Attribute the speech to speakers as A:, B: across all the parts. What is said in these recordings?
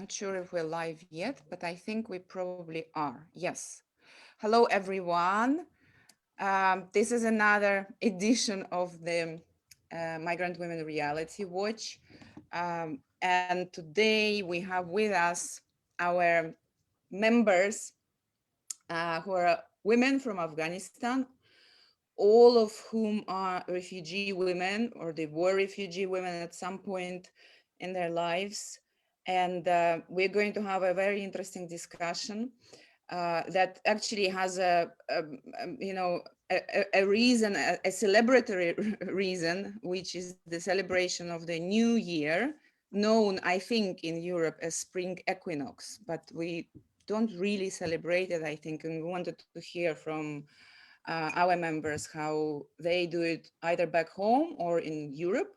A: Not sure if we're live yet, but I think we probably are. Yes. Hello, everyone. This is another edition of the Migrant Women Reality Watch. And today we have with us our members who are women from Afghanistan, all of whom are refugee women, or they were refugee women at some point in their lives. And we're going to have a very interesting discussion that actually has a reason, a celebratory reason, which is the celebration of the new year, known, I think, in Europe as spring equinox, but we don't really celebrate it, I think, and we wanted to hear from our members how they do it either back home or in Europe.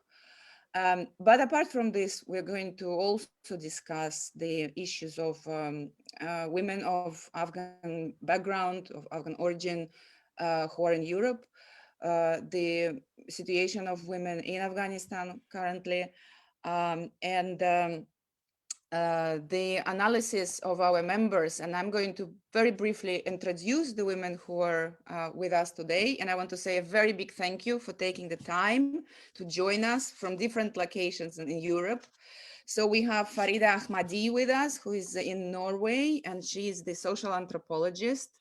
A: But apart from this, we're going to also discuss the issues of women of Afghan background, of Afghan origin, who are in Europe, the situation of women in Afghanistan currently, and the analysis of our members. And I'm going to very briefly introduce the women who are with us today. And I want to say a very big thank you for taking the time to join us from different locations in Europe. So we have Farida Ahmadi with us, who is in Norway, and she is the social anthropologist.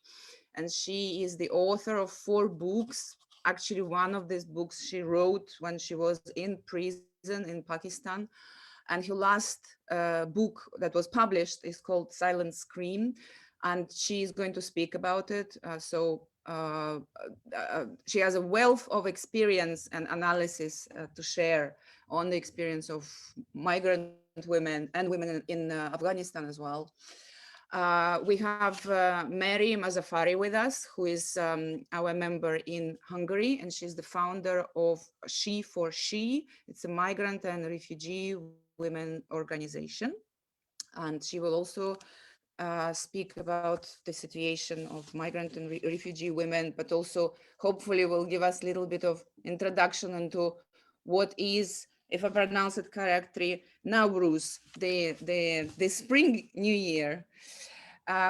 A: And she is the author of 4 books. Actually, one of these books she wrote when she was in prison in Pakistan. And her last book that was published is called Silent Scream, and she is going to speak about it. She has a wealth of experience and analysis to share on the experience of migrant women and women in Afghanistan as well. We have Mary Mazafari with us, who is our member in Hungary, and she's the founder of She for She. It's a migrant and refugee women organization. And she will also speak about the situation of migrant and refugee women, but also hopefully will give us a little bit of introduction into what is, if I pronounce it correctly, Nowruz, the spring new year.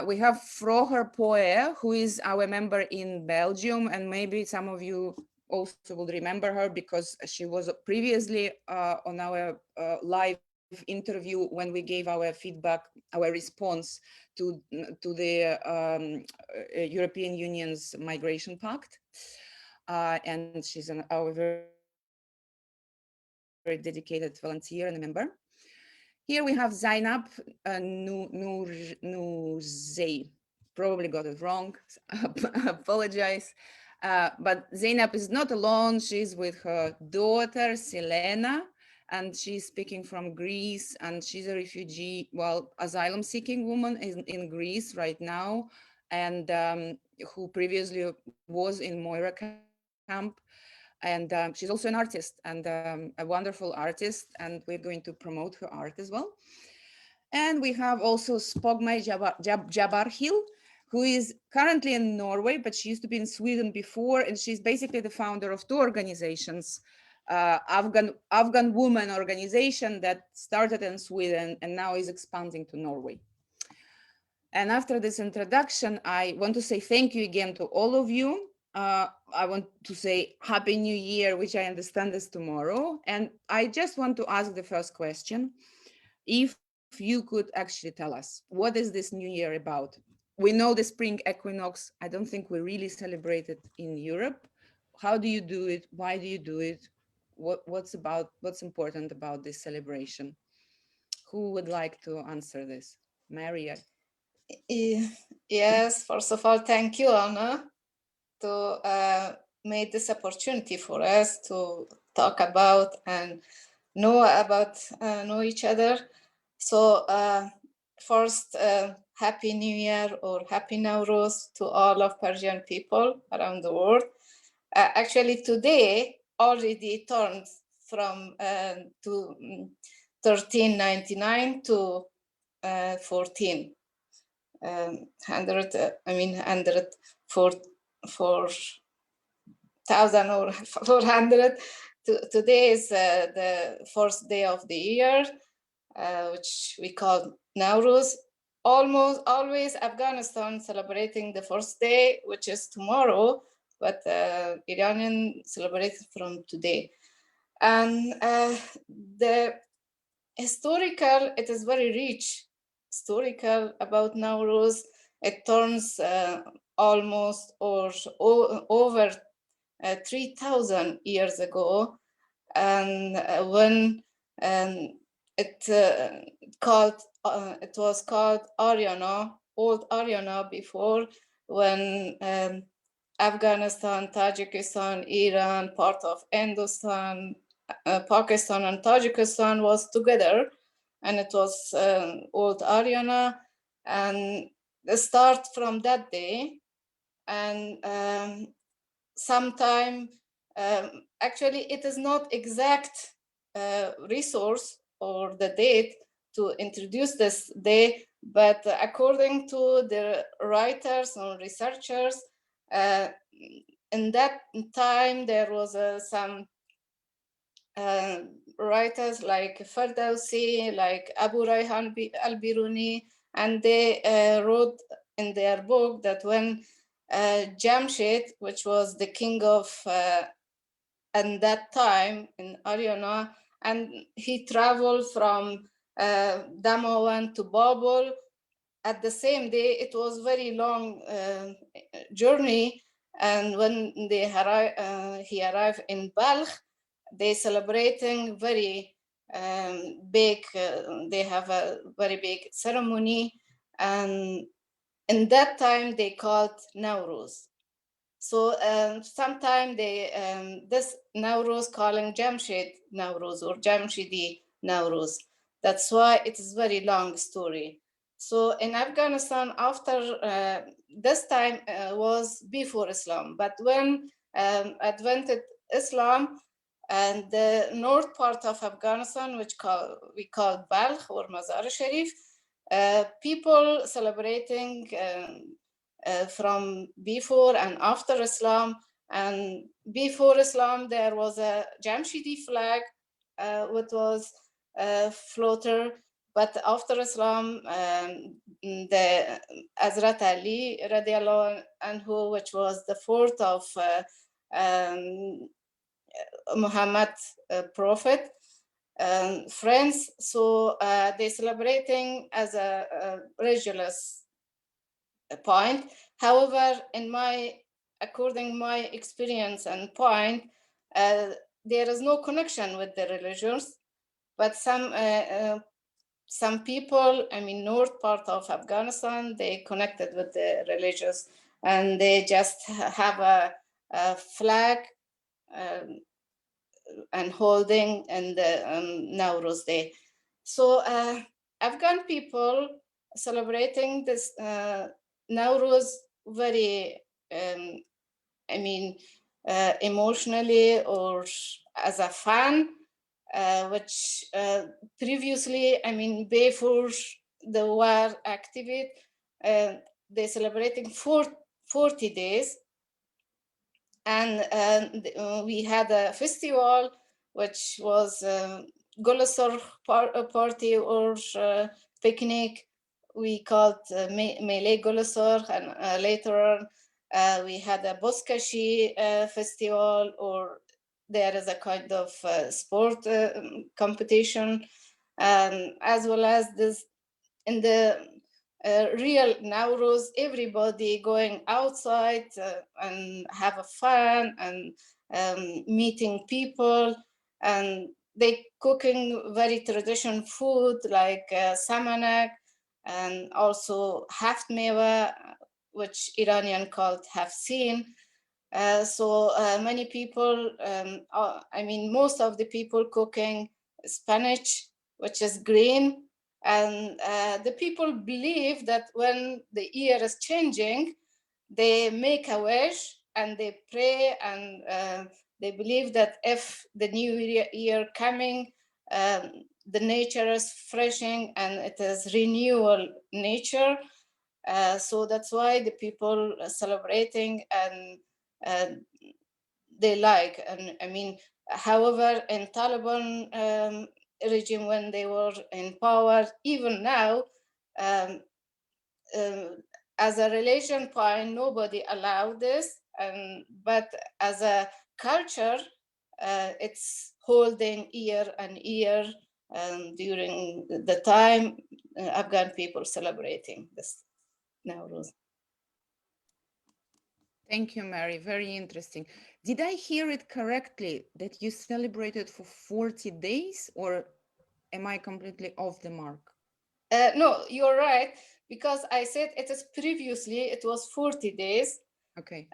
A: We have Froger Poe, who is our member in Belgium, and maybe some of you also will remember her because she was previously on our live interview when we gave our feedback, our response to the European Union's Migration Pact. And she's our very dedicated volunteer and a member. Here we have Zainab Nouzey. Probably got it wrong, apologize. But Zainab is not alone. She's with her daughter, Selena, and she's speaking from Greece, and she's a refugee, well, asylum seeking woman in Greece right now, and who previously was in Moira camp. And she's also an artist and a wonderful artist, and we're going to promote her art as well. And we have also Spogmay Jabarhil, who is currently in Norway, but she used to be in Sweden before, and she's basically the founder of 2 organizations, Afghan Women Organization that started in Sweden and now is expanding to Norway. And after this introduction, I want to say thank you again to all of you. I want to say Happy New Year, which I understand is tomorrow. And I just want to ask the first question. If you could actually tell us, what is this new year about? We know the spring equinox. I don't think we really celebrate it in Europe. How do you do it? Why do you do it? What's important about this celebration? Who would like to answer this? Maria.
B: Yes, first of all, thank you, Anna, to make this opportunity for us to talk about and know each other. So first, Happy New Year or Happy Nowruz to all of Persian people around the world. Actually, today already turned from 1399 to 14. 4,000 or 400. Today is the first day of the year, which we call Nowruz. Almost always Afghanistan celebrating the first day, which is tomorrow, but Iranian celebrates from today. And the historical, it is very rich historical about Nowruz. It turns almost or over 3,000 years ago, and when it was called Aryana, old Aryana before, when Afghanistan, Tajikistan, Iran, part of Hindustan, Pakistan and Tajikistan was together, and it was old Aryana, and start from that day, and sometime actually it is not exact resource or the date to introduce this day, but according to the writers and researchers, in that time there was some writers like Fardowsi, like Abu Rayhan al-Biruni, and they wrote in their book that when Jamshid, which was the king of at that time in Aryana, and he traveled from Damawan to Babul at the same day. It was very long journey, and when they he arrived in Balkh, they celebrating very big. They have a very big ceremony, and in that time they called Nowruz. So sometimes they this Nowruz calling Jamshid Nowruz or Jamshidi Nowruz. That's why it is very long story. So in Afghanistan, after this time was before Islam, but when advented Islam, and the north part of Afghanistan, which we call Balkh or Mazar Sharif, people celebrating from before and after Islam. And before Islam, there was a Jamshidi flag, which was a floater. But after Islam, the Hazrat Ali radiallahu anhu, which was the fourth of Muhammad prophet, friends, so they celebrating as a religious point. However, according my experience and point, there is no connection with the religions, but some people, I mean, north part of Afghanistan, they connected with the religious, and they just have a flag and holding and the Nowruz Day. So Afghan people celebrating this Nowruz very, I mean, emotionally or as a fan, which previously, I mean, before the war activity, they celebrating 40 days. And we had a festival, which was Golosor party or picnic. We called Melee Golosor, and later on we had a Boskashi festival, or there is a kind of sport competition, as well as this in the real Nowruz, everybody going outside and have a fun and meeting people, and they cooking very traditional food like samanak, and also haft mewa, which Iranian called hafsin. So many people, I mean, most of the people cooking spinach, which is green. And the people believe that when the year is changing, they make a wish and they pray, and they believe that if the new year coming, the nature is freshing and it is renewal nature. So that's why the people are celebrating, and they like. And I mean, however, in Taliban regime when they were in power. Even now, um, um, as a religion point, nobody allowed this, but as a culture, it's holding year and year during the time Afghan people celebrating this Nowruz.
A: Thank you, Mary. Very interesting. Did I hear it correctly that you celebrated for 40 days, or am I completely off the mark?
B: No, you're right, because I said it is previously, it was 40 days.
A: Okay.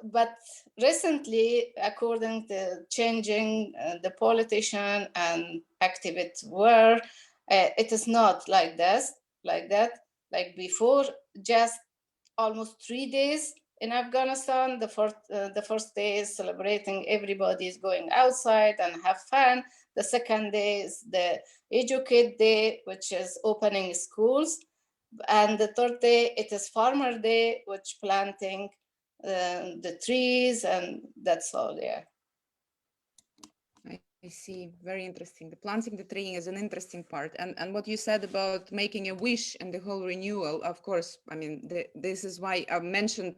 B: But recently, according to changing the politician and activists were, it is not like this, like that, like before, just almost 3 days in Afghanistan. The first day is celebrating, everybody is going outside and have fun. The second day is the Educate Day, which is opening schools. And the third day, it is Farmer Day, which planting the trees, and that's all, yeah.
A: I see. Very interesting. The planting the tree is an interesting part. And what you said about making a wish and the whole renewal, of course, I mean, this is why I mentioned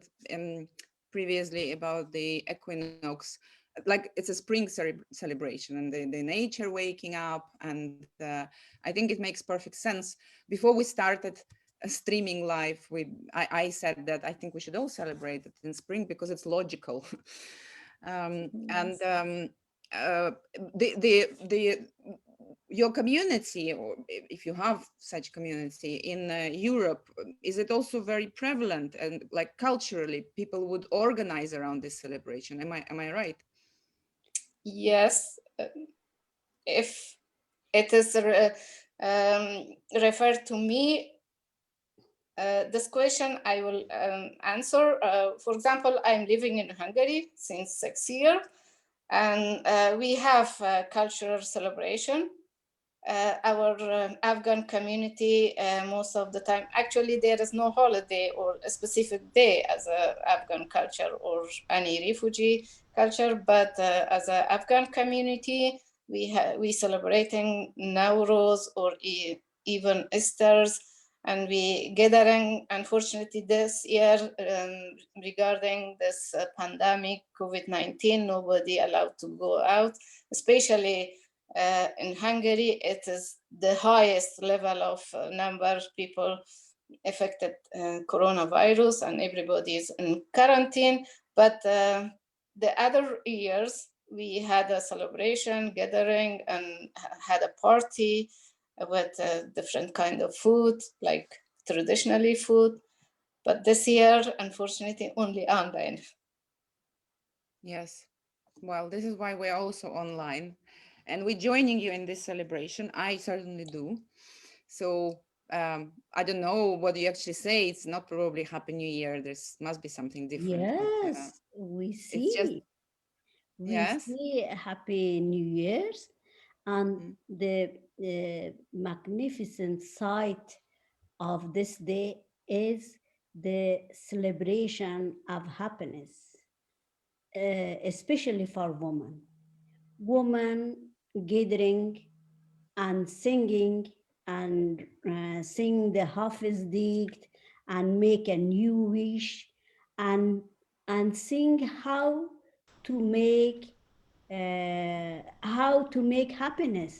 A: previously about the equinox. Like it's a spring celebration and the nature waking up. And I think it makes perfect sense. Before we started streaming live, I said that I think we should all celebrate it in spring because it's logical. And uh, the your community, or if you have such community in Europe, is it also very prevalent, and like culturally people would organize around this celebration? Am I right?
B: Yes, if it is referred to me, this question I will answer. For example, I'm living in Hungary since 6 years, and we have cultural celebration. Our Afghan community, most of the time, actually, there is no holiday or a specific day as a Afghan culture or any refugee culture, but as an Afghan community, we celebrating Nowruz or even Easter's, and we gathering. Unfortunately, this year regarding this pandemic COVID-19, nobody allowed to go out, especially in Hungary. It is the highest level of number of people affected coronavirus, and everybody is in quarantine. But the other years, we had a celebration, gathering, and had a party with different kind of food, like traditionally food. But this year, unfortunately, only online.
A: Yes. Well, this is why we're also online, and we're joining you in this celebration. I certainly do. So I don't know what you actually say. It's not probably Happy New Year. There's must be something different, but
C: Yes, we
A: it's just
C: see. We
A: yes.
C: see Happy New Year's, and
A: Mhm.
C: the magnificent sight of this day is the celebration of happiness, especially for women. Women gathering and singing and sing the Hafiz Dikt and make a new wish and sing how to make happiness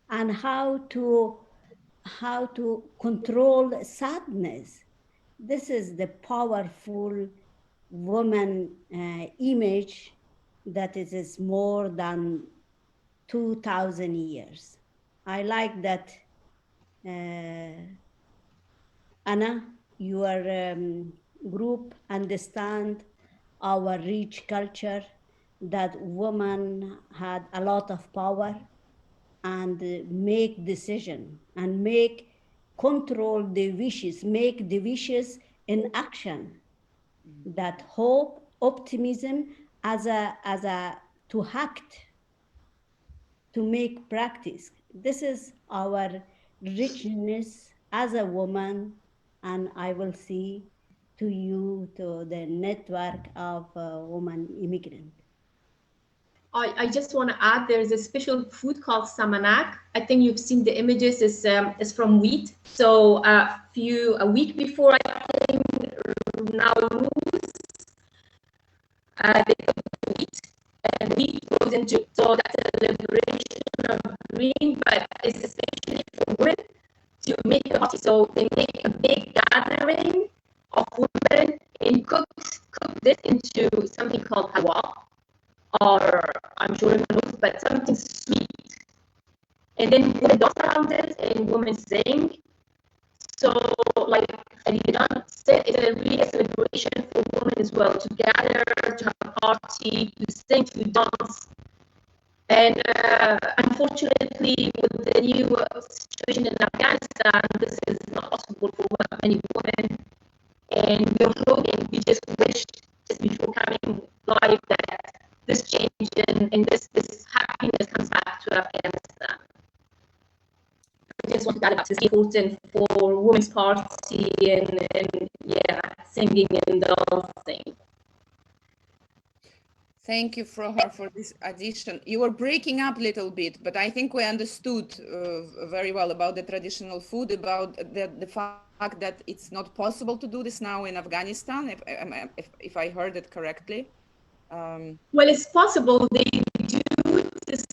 C: and how to control sadness. This is the powerful woman image that is more than 2000 years. I like that, Anna, your group understand our rich culture, that women had a lot of power and make decision and make control the wishes, make the wishes in action,
A: Mhm.
C: that hope, optimism as a to act, to make practice. This is our richness as a woman, and I will see to you to the network of women immigrant.
D: I just want to add, there's a special food called samanak. I think you've seen the images. It's from wheat. So a week before, I think, Nowruz, they cook wheat, and wheat goes into, so that's a liberation of green, but it's especially for women to make a party. So they make a big gathering of women and cook this into something called halwa, or I'm sure you know, but something sweet. And then women dance around it and women sing. So like Khalidan said, it's a really a celebration for women as well, to gather, to have a party, to sing, to dance. And unfortunately, with the new situation in Afghanistan, this is not possible for many women. And we're hoping, we just wish, just before coming live, that this change and this happiness comes back to Afghanistan. I just want to add about this important for women's party and yeah, singing and dancing.
A: Thank you, Frohar, for this addition. You were breaking up a little bit, but I think we understood very well about the traditional food, about the fact that it's not possible to do this now in Afghanistan, if I heard it correctly.
D: Well, it's possible they do this,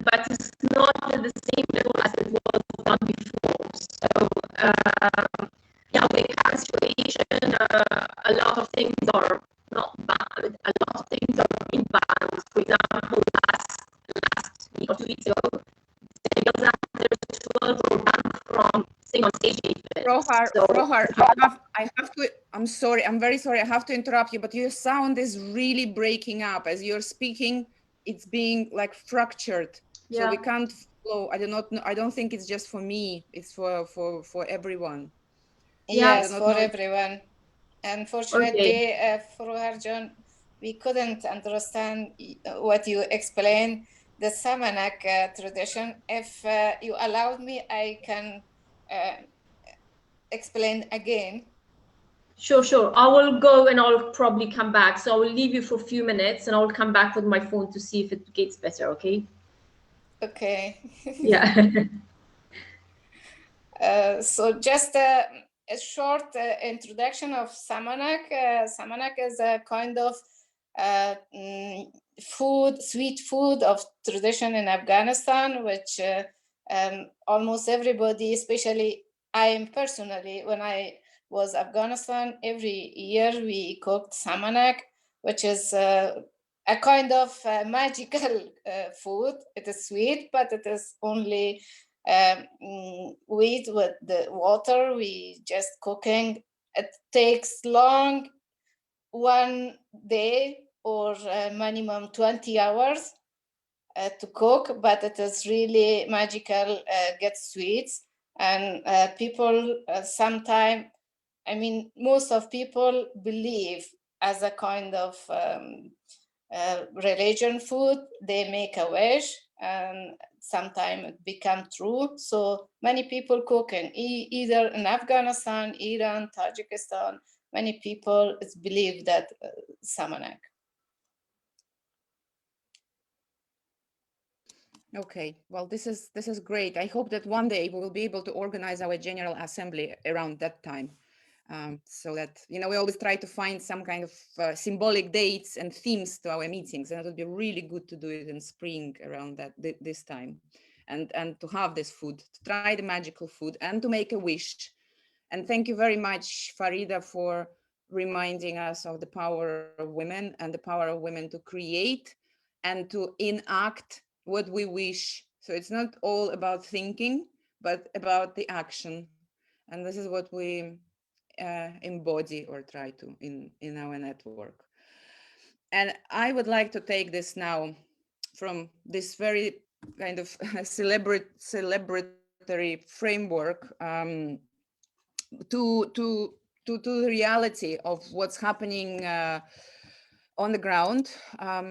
D: but it's not at the same level as it was done before. So, yeah, with the current situation, a lot of things are not banned. A lot of things are being banned. For example, last week or 2 weeks ago, the girls after 12 were banned from singing on stage.
A: Frohar, I'm sorry, I'm very sorry, I have to interrupt you, but your sound is really breaking up. As you're speaking, it's being like fractured. Yeah. So we can't follow. I do not know. I don't think it's just for me. It's for everyone.
B: Yes, for everyone. Unfortunately,
D: okay.
B: Frohar John, we couldn't understand what you explained, the Samanak tradition. If you allowed me, I can explain again.
D: Sure. I will go and I'll probably come back. So I will leave you for a few minutes and I'll come back with my phone to see if it gets better, okay?
B: Okay.
D: Yeah.
B: So just a short introduction of Samanak. Samanak is a kind of sweet food of tradition in Afghanistan, which almost everybody, especially I am personally, when I was Afghanistan, every year we cooked Samanak, which is a kind of magical food. It is sweet, but it is only wheat with the water. We just cooking. It takes long, 1 day or minimum 20 hours to cook, but it is really magical, get sweets. And people sometimes, I mean, most of people believe as a kind of religion food, they make a wish and sometimes it become true. So many people cooking, either in Afghanistan, Iran, Tajikistan, many people believe that Samanak.
A: Okay, well, this is great. I hope that one day we will be able to organize our General Assembly around that time. So that, we always try to find some kind of symbolic dates and themes to our meetings, and it would be really good to do it in spring around this time, and to have this food, to try the magical food, and to make a wish. And thank you very much, Farida, for reminding us of the power of women and the power of women to create and to enact what we wish. So it's not all about thinking, but about the action. And this is what we embody or try to in our network. And I would like to take this now from this very kind of celebratory framework to the reality of what's happening on the ground.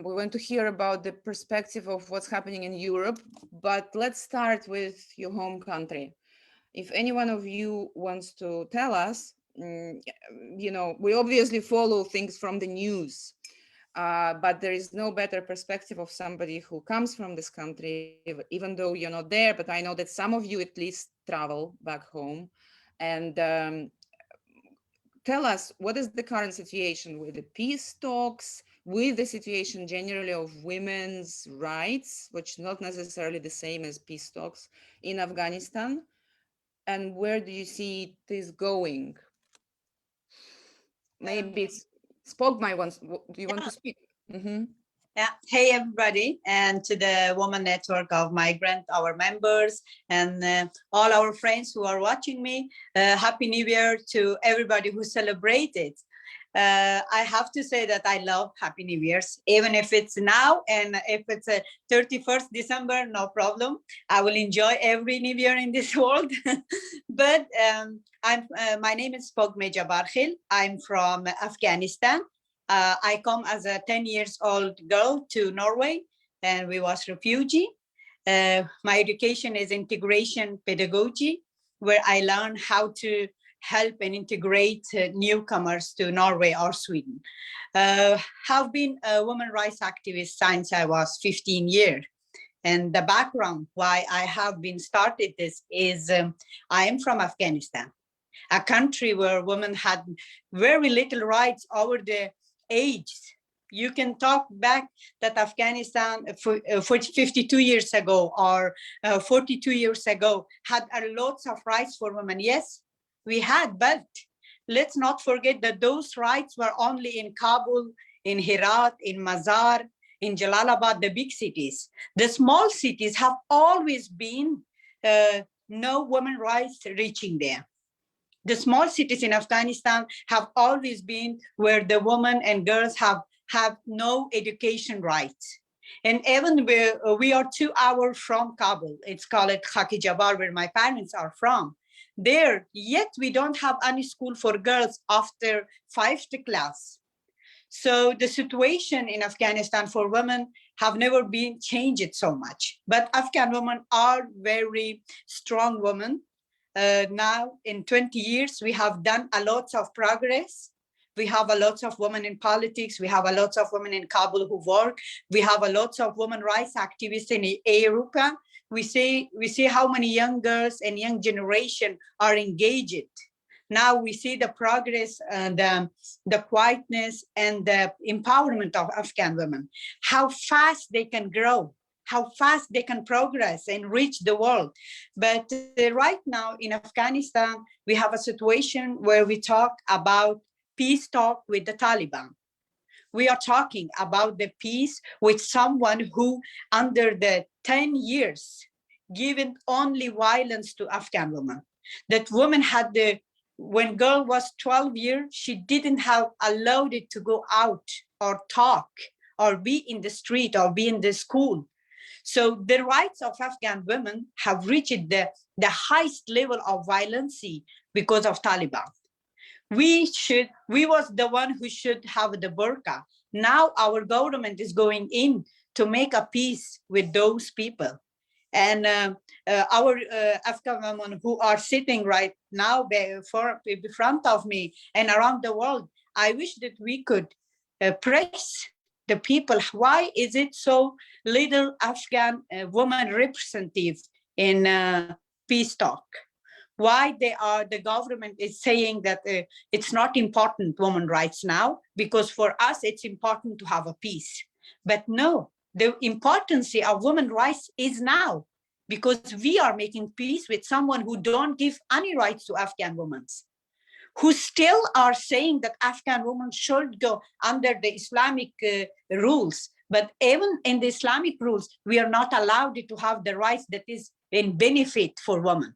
A: We want to hear about the perspective of what's happening in Europe, but let's start with your home country. If any one of you wants to tell us, we obviously follow things from the news, But there is no better perspective of somebody who comes from this country, even though you're not there. But I know that some of you at least travel back home. And tell us, what is the current situation with the peace talks, with the situation generally of women's rights, which not necessarily the same as peace talks in Afghanistan? And where do you see this going? Maybe it's Spogmai wants, do you want to speak? Mm-hmm.
E: Yeah. Hey, everybody, and to the Women Network of Migrant, our members, and all our friends who are watching me. Happy New Year to everybody who celebrated. I have to say that I love Happy New Year's, even if it's now and if it's a 31st December, no problem. I will enjoy every New Year in this world. But my name is Spogmai Jabarkhil. I'm from Afghanistan. I come as a 10 years old girl to Norway, and we was refugee. My education is integration pedagogy, where I learn how to help and integrate newcomers to Norway or Sweden. Have been a women rights activist since I was 15 years. And the background why I have been started this is I am from Afghanistan, a country where women had very little rights over the age. You can talk back that Afghanistan for 52 years ago or 42 years ago had lots of rights for women. Yes, we had, but let's not forget that those rights were only in Kabul, in Herat, in Mazar, in Jalalabad, the big cities. The small cities have always been no women rights reaching there. The small cities in Afghanistan have always been where the women and girls have no education rights. And even we are 2 hours from Kabul, it's called Khaki Jabar, where my parents are from. There, yet we don't have any school for girls after 5th class. So the situation in Afghanistan for women have never been changed so much. But Afghan women are very strong women. Now in 20 years, we have done a lot of progress. We have a lot of women in politics. We have a lot of women in Kabul who work. We have a lot of women rights activists in Europa. We see how many young girls and young generation are engaged. Now we see the progress and the quietness and the empowerment of Afghan women, how fast they can grow, how fast they can progress and reach the world. But right now in Afghanistan, we have a situation where we talk about peace talk with the Taliban. We are talking about the peace with someone who, under the 10 years, given only violence to Afghan women. That woman had when girl was 12 years, she didn't have allowed it to go out or talk or be in the street or be in the school. So the rights of Afghan women have reached the highest level of violence because of Taliban. We was the one who should have the burqa. Now our government is going in to make a peace with those people. And our Afghan women who are sitting right now in front of me and around the world, I wish that we could press the people. Why is it so little Afghan women representative in peace talk? Why the government is saying that it's not important women rights now, because for us it's important to have a peace. But no, the importance of women rights is now, because we are making peace with someone who don't give any rights to Afghan women, who still are saying that Afghan women should go under the Islamic rules. But even in the Islamic rules, we are not allowed to have the rights that is in benefit for women.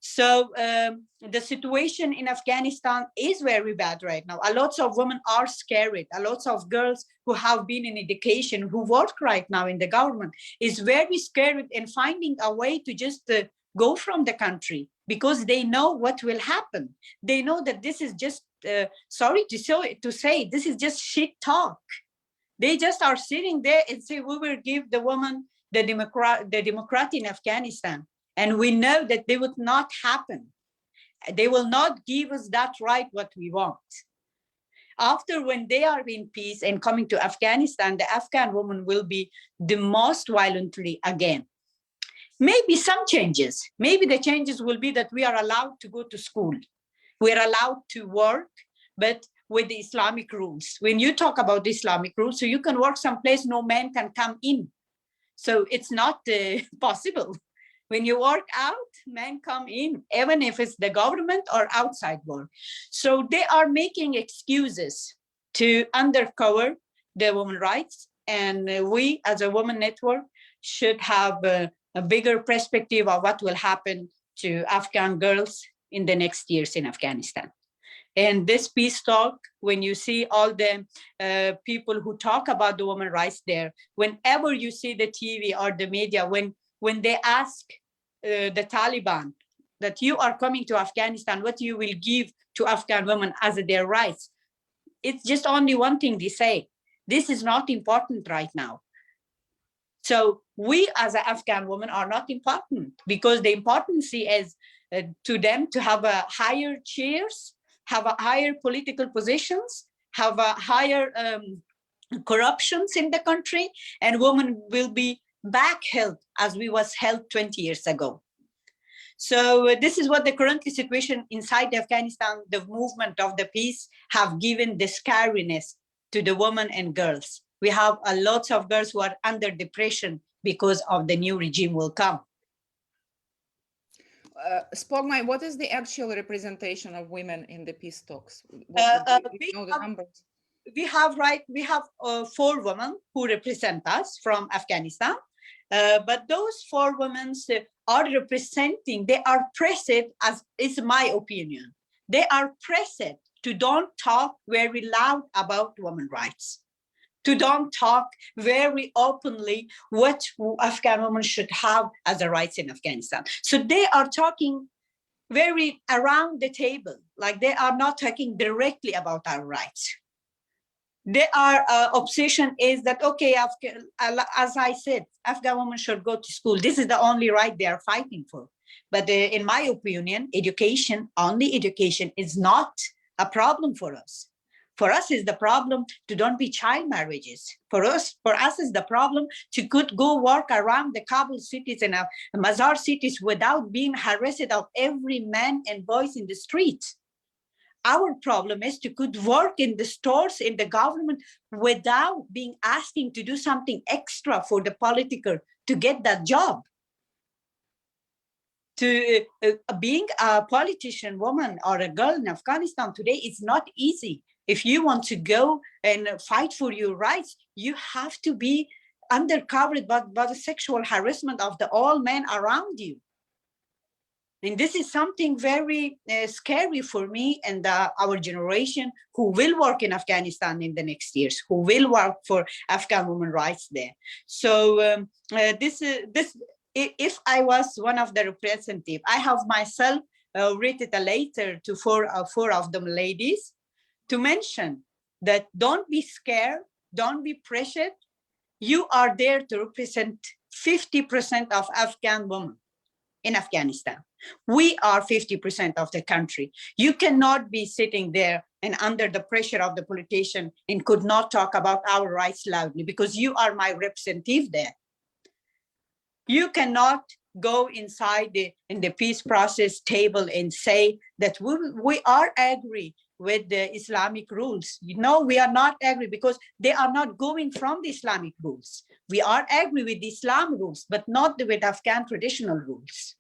E: So the situation in Afghanistan is very bad right now. A lot of women are scared. A lot of girls who have been in education, who work right now in the government, is very scared and finding a way to just go from the country, because they know what will happen. They know that this is just, sorry to say, this is just shit talk. They just are sitting there and say, we will give the woman the democrat in Afghanistan. And we know that they would not happen. They will not give us that right what we want. After, when they are in peace and coming to Afghanistan, the Afghan woman will be the most violently again. Maybe some changes. Maybe the changes will be that we are allowed to go to school. We're allowed to work, but with the Islamic rules. When you talk about the Islamic rules, so you can work someplace no man can come in. So it's not possible. When you work out, men come in, even if it's the government or outside work. So they are making excuses to undercover the women's rights. And we, as a women network, should have a bigger perspective of what will happen to Afghan girls in the next years in Afghanistan. And this peace talk, when you see all the people who talk about the women's rights there, whenever you see the TV or the media, when they ask the Taliban that you are coming to Afghanistan, what you will give to Afghan women as their rights, it's just only one thing they say: this is not important right now. So we as an Afghan woman are not important, because the importance is to them to have a higher chairs, have a higher political positions, have a higher corruptions in the country, and women will be back held as we was held 20 years ago. So this is what the current situation inside Afghanistan, the movement of the peace, have given the scariness to the women and girls. We have a lot of girls who are under depression because of the new regime will come.
A: Spogmai, what is the actual representation of women in the peace talks? Do you know the numbers?
E: We have 4 women who represent us from Afghanistan, but those 4 women are representing, they are pressed, as is my opinion, they are pressed to don't talk very loud about women's rights, to don't talk very openly what Afghan women should have as a rights in Afghanistan. So they are talking very around the table, like they are not talking directly about our rights. Their obsession is that, okay, as I said, Afghan women should go to school. This is the only right they are fighting for. But in my opinion, education, only education, is not a problem for us. For us is the problem to don't be child marriages. For us is the problem to could go work around the Kabul cities and Mazar cities without being harassed of every man and boys in the street. Our problem is to could work in the stores, in the government, without being asking to do something extra for the political to get that job. To being a politician woman or a girl in Afghanistan today is not easy. If you want to go and fight for your rights, you have to be undercovered by the sexual harassment of the all men around you. And this is something very scary for me and our generation who will work in Afghanistan in the next years, who will work for Afghan women's rights there. So if I was one of the representatives, I have myself written a letter to four of them ladies to mention that don't be scared, don't be pressured. You are there to represent 50% of Afghan women in Afghanistan. We are 50% of the country. You cannot be sitting there and under the pressure of the politician and could not talk about our rights loudly, because you are my representative there. You cannot go inside in the peace process table and say that we are agree with the Islamic rules. No, we are not agree, because they are not going from the Islamic rules. We are agree with the Islam rules, but not with Afghan traditional rules.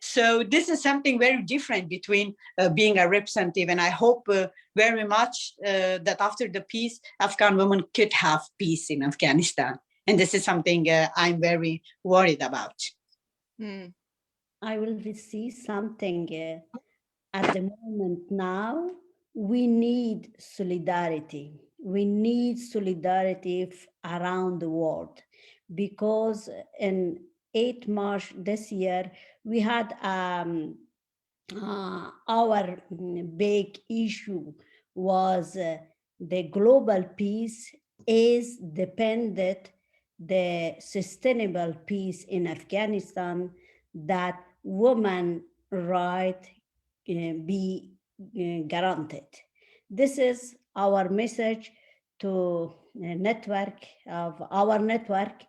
E: So this is something very different between being a representative, and I hope very much that after the peace, Afghan women could have peace in Afghanistan. And this is something I'm very worried about.
C: I will see something at the moment now. We need solidarity. We need solidarity around the world, because in 8 March this year, we had our big issue was the global peace is dependent the sustainable peace in Afghanistan, that women right be granted. This is our message to network of our network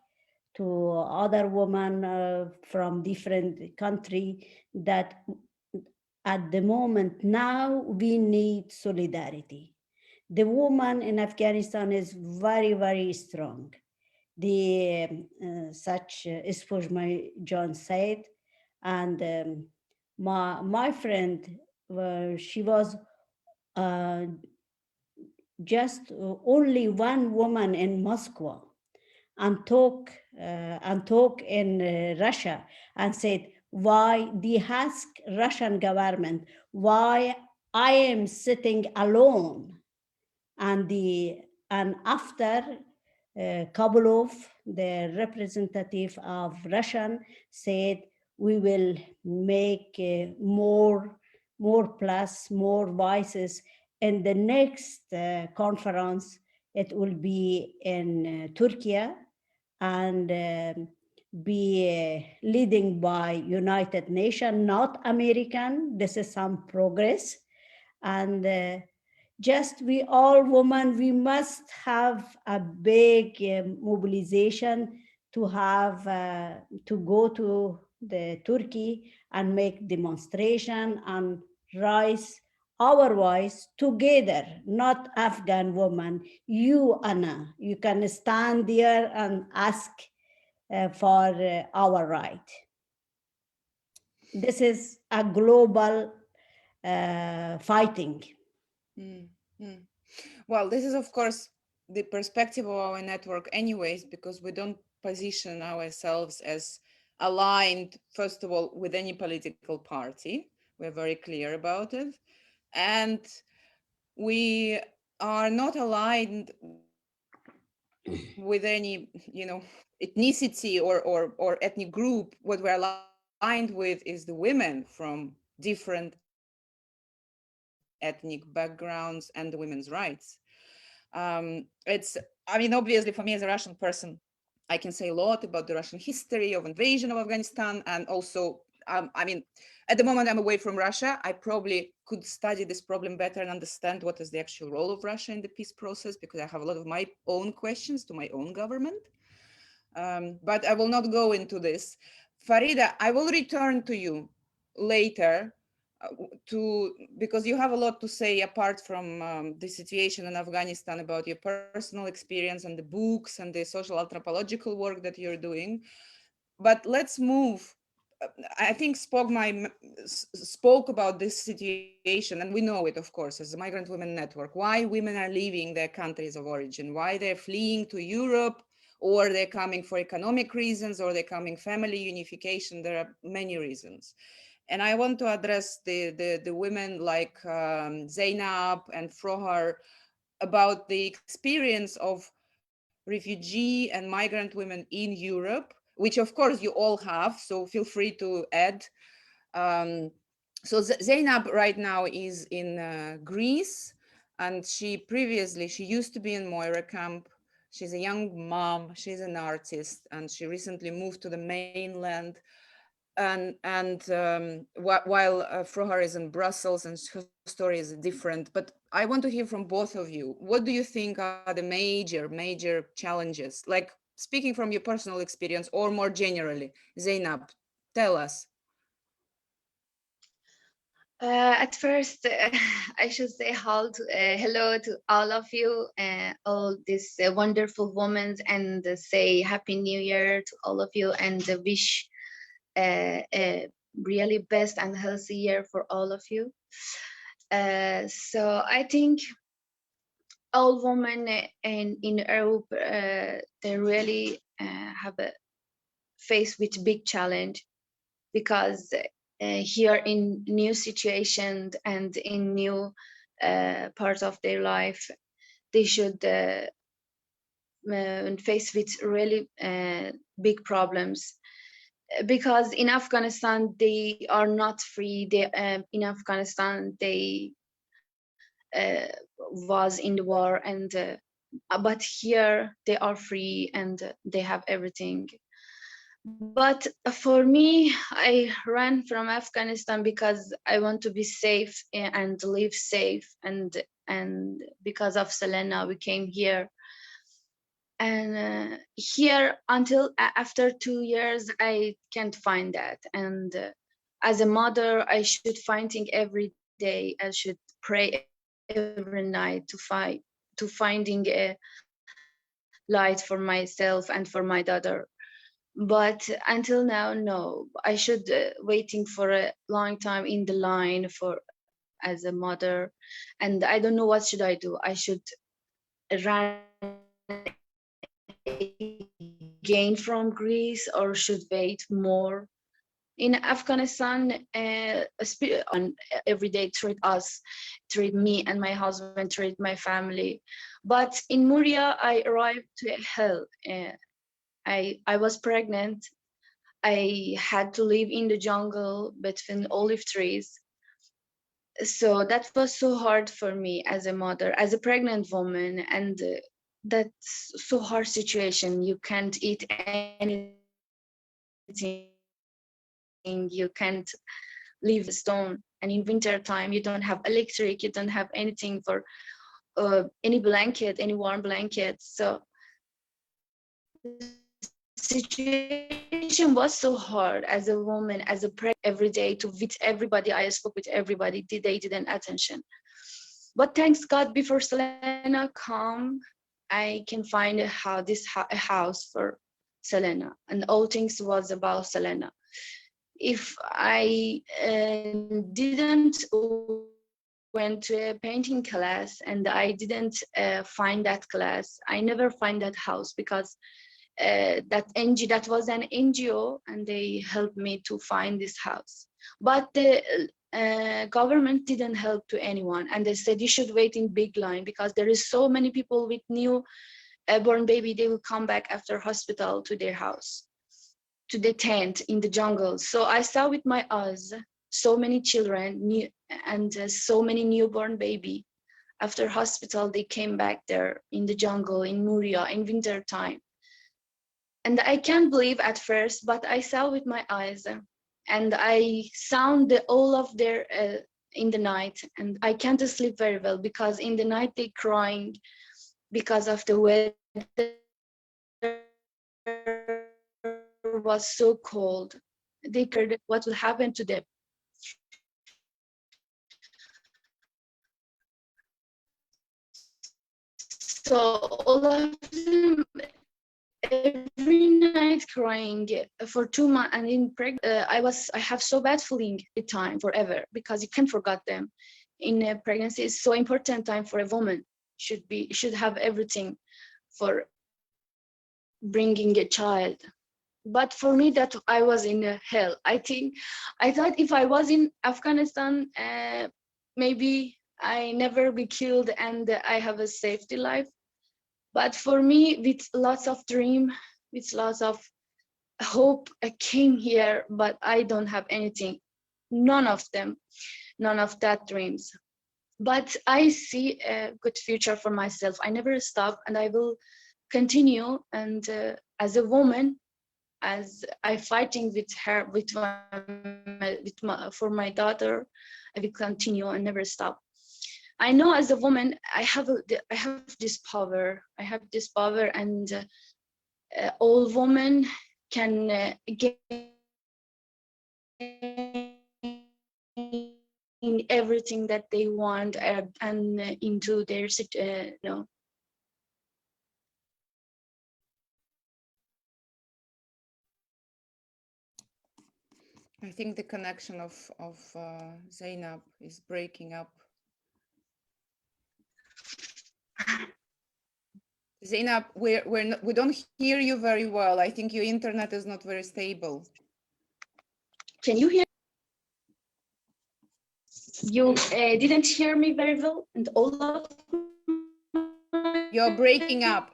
C: to other women from different country that at the moment now we need solidarity. The woman in Afghanistan is very, very strong. The such Spojma John said, and my friend, she was just only one woman in Moscow and talk in Russia and said, why they ask Russian government why I am sitting alone, and after Kabulov, the representative of Russian, said we will make more plus more voices in the next conference. It will be in Turkey and be leading by United Nations, not American. This is some progress. And just we all women, we must have a big mobilization to have to go to the Turkey and make demonstration and rise our voice together, not Afghan women. You, Anna, you can stand there and ask for our right. This is a global fighting.
A: Well, this is, of course, the perspective of our network anyways, because we don't position ourselves as aligned, first of all, with any political party. We're very clear about it. And we are not aligned with any, ethnicity or ethnic group. What we're aligned with is the women from different ethnic backgrounds and the women's rights. Obviously, for me as a Russian person, I can say a lot about the Russian history of invasion of Afghanistan. And also, at the moment I'm away from Russia, I probably could study this problem better and understand what is the actual role of Russia in the peace process, because I have a lot of my own questions to my own government. But I will not go into this. Farida, I will return to you later because you have a lot to say apart from the situation in Afghanistan about your personal experience and the books and the social anthropological work that you're doing. But let's move. I think spoke about this situation, and we know it, of course, as the Migrant Women Network, why women are leaving their countries of origin, why they're fleeing to Europe, or they're coming for economic reasons, or they're coming family unification. There are many reasons. And I want to address the women like Zainab and Frohar about the experience of refugee and migrant women in Europe, which of course you all have, so feel free to add. So Zainab right now is in Greece, and she used to be in Moira camp. She's a young mom, she's an artist, and she recently moved to the mainland. While Frohar is in Brussels and her story is different, but I want to hear from both of you. What do you think are the major challenges? Like, speaking from your personal experience or more generally, Zainab, tell us.
F: At first, I should say hello to all of you, all these wonderful women, and say Happy New Year to all of you, and wish a really best and healthy year for all of you. So I think all women in Europe, they really have a face with big challenge, because here in new situations and in new part of their life, they should face with really big problems, because in Afghanistan they are not free. In Afghanistan they was in the war, and but here they are free and they have everything. But for me, I ran from Afghanistan because I want to be safe and live safe, and because of Selena, we came here. And here, until after 2 years, I can't find that. And as a mother, I should fighting every day. I should pray every night to finding a light for myself and for my daughter. But until now, no. I should waiting for a long time in the line for as a mother, and I don't know what should I do. I should run again from Greece or should wait more. In Afghanistan, every day treat me and my husband, treat my family. But in Muria, I arrived to hell. I was pregnant. I had to live in the jungle between olive trees. So that was so hard for me as a mother, as a pregnant woman, and that's so hard situation. You can't eat anything. You can't live in the stone. And in winter time, you don't have electric. You don't have anything for any blanket, any warm blanket. So the situation was so hard as a woman, as a every day to visit everybody. I spoke with everybody. They didn't attention. But thanks God, before Selena come, I can find how this a house for Selena, and all things was about Selena. If I didn't went to a painting class and I didn't find that class, I never find that house because that was an NGO and they helped me to find this house. But the government didn't help to anyone, and they said you should wait in big line because there is so many people with new born baby. They will come back after hospital to their house, to the tent in the jungle. So I saw with my eyes so many children and so many newborn baby. After hospital, they came back there in the jungle in Muria in winter time. And I can't believe at first, but I saw with my eyes, and I sound all of their in the night, and I can't sleep very well because in the night they crying because of the weather was so cold. They cared what will happen to them. So all of them every night crying for 2 months, and in I have so bad feeling the time forever because you can't forget them. In pregnancy is so important time for a woman. Should have everything for bringing a child. But for me, that I was in hell. I thought if I was in Afghanistan, maybe I never be killed and I have a safety life. But for me, with lots of dream, with lots of hope, I came here, but I don't have anything, none of them, none of that dreams. But I see a good future for myself. I never stop, and I will continue. And as a woman, as I fighting with her, for my daughter, I will continue and never stop. I know as a woman, I have this power. I have this power, and all women can gain everything that they want and into their
A: I think the connection of Zainab is breaking up. Zainab, we don't hear you very well. I think your internet is not very stable.
F: Can you hear? You didn't hear me very well, and all of
A: You're breaking up.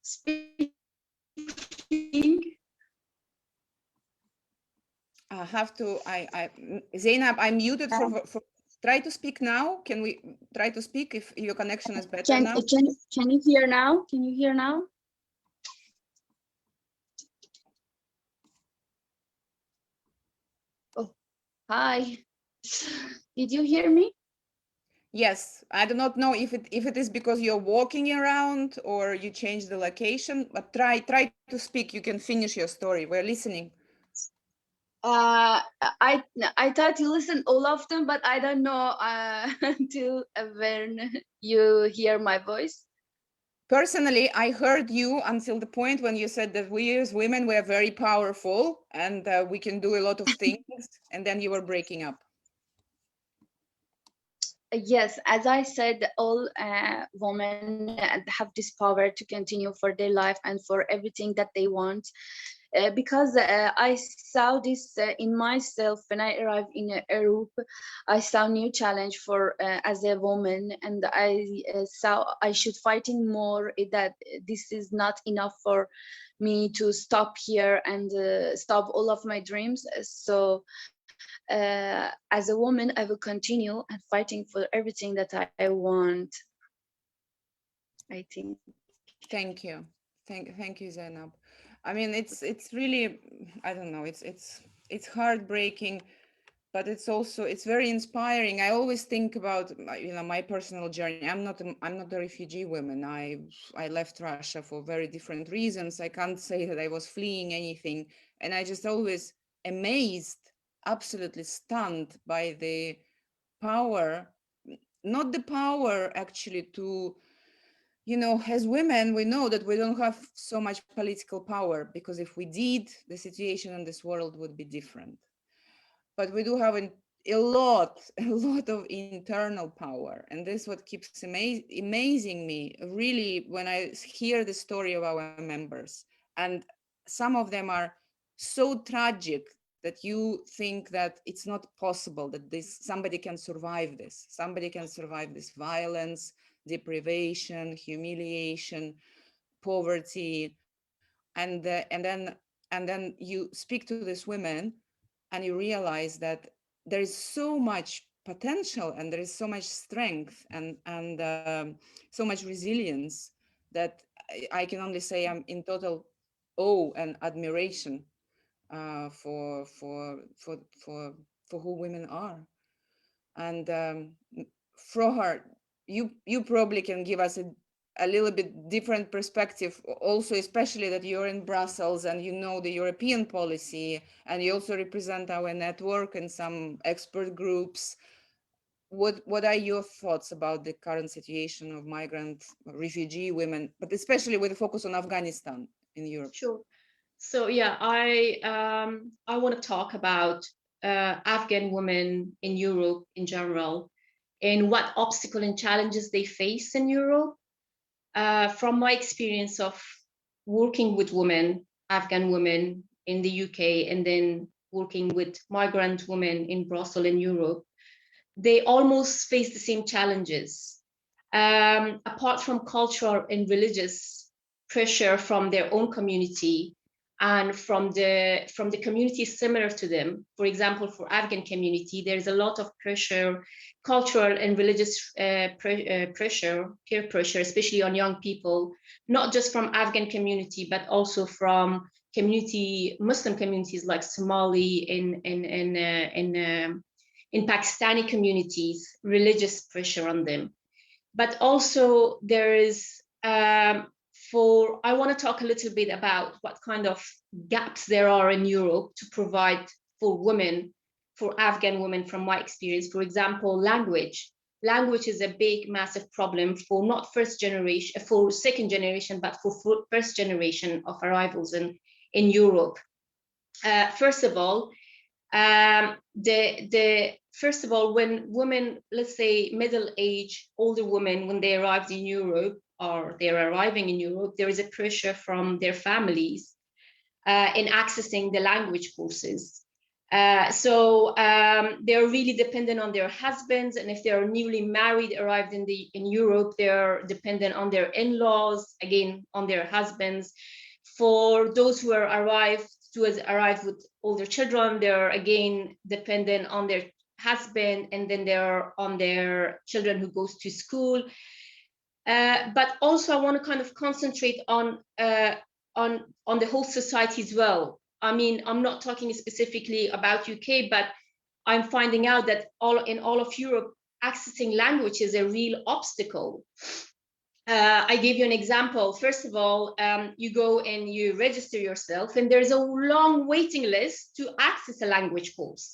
F: Speaking.
A: I have to. Zainab, I muted for Try to speak now. Can we try to speak if your connection is better now?
F: Can you hear now? Can you hear now? Oh, hi. Did you hear me?
A: Yes, I do not know if it is because you're walking around or you changed the location, but try to speak. You can finish your story. We're listening.
F: I thought you listened all of them, but I don't know until when you hear my voice.
A: Personally, I heard you until the point when you said that we as women were very powerful and we can do a lot of things, and then you were breaking up.
F: Yes, as I said, all women have this power to continue for their life and for everything that they want. Because I saw this in myself when I arrived in Europe. I saw new challenge for as a woman, and I saw I should fighting more, that this is not enough for me to stop here and stop all of my dreams. So as a woman, I will continue and fighting for everything that I want, I think.
A: Thank you. Thank you, Zainab. I mean, it's really, I don't know, it's heartbreaking, but it's very inspiring. I always think about my personal journey. I'm not a refugee woman. I left Russia for very different reasons. I can't say that I was fleeing anything, and I just always amazed, absolutely stunned by the power, not the power actually to, as women, we know that we don't have so much political power, because if we did, the situation in this world would be different. But we do have a lot of internal power. And this is what keeps amazing me, really, when I hear the story of our members. And some of them are so tragic that you think that it's not possible that somebody can survive this. Somebody can survive this violence, deprivation, humiliation, poverty, and then you speak to this woman and you realize that there is so much potential and there is so much strength and so much resilience that I can only say I'm in total awe and admiration for who women are. And Frohar, you probably can give us a little bit different perspective also, especially that you're in Brussels and you know the European policy, and you also represent our network and some expert groups. What are your thoughts about the current situation of migrant refugee women, but especially with a focus on Afghanistan in Europe?
D: Sure. So yeah, I want to talk about Afghan women in Europe in general, and what obstacle and challenges they face in Europe. From my experience of working with women, Afghan women in the UK, and then working with migrant women in Brussels in Europe, they almost face the same challenges. Apart from cultural and religious pressure from their own community and from the communities similar to them. For example, for Afghan community, there's a lot of pressure, cultural and religious pressure, peer pressure, especially on young people, not just from Afghan community, but also from Muslim communities like Somali in Pakistani communities, religious pressure on them. But also there is, I want to talk a little bit about what kind of gaps there are in Europe to provide for women, for Afghan women from my experience. For example, language. Language is a big, massive problem for not first generation, for second generation, but for first generation of arrivals in Europe. First of all, first of all, when women, let's say middle-aged, older women, when they arrived in Europe or they're arriving in Europe, there is a pressure from their families in accessing the language courses. So they're really dependent on their husbands, and if they are newly married, arrived in Europe, they're dependent on their in-laws, again on their husbands. For those who are arrived with older children, they're again dependent on their husband, and then they're on their children who goes to school. But also I want to kind of concentrate on the whole society as well. I mean, I'm not talking specifically about UK, but I'm finding out that in all of Europe, accessing language is a real obstacle. I give you an example. First of all, you go and you register yourself, and there's a long waiting list to access a language course.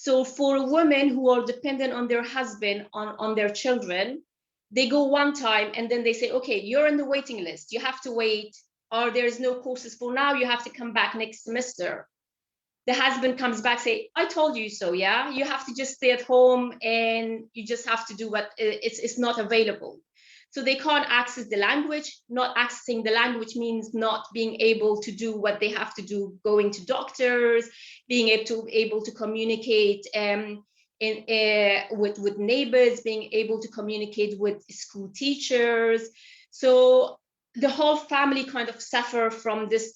D: So for women who are dependent on their husband, on their children, they go one time and then they say, okay, you're in the waiting list, you have to wait, or there's no courses for now, you have to come back next semester. The husband comes back, say, I told you so, yeah? You have to just stay at home and you just have to do what it's not available. So they can't access the language. Not accessing the language means not being able to do what they have to do, going to doctors, being able to communicate with neighbors, being able to communicate with school teachers. So the whole family kind of suffer from this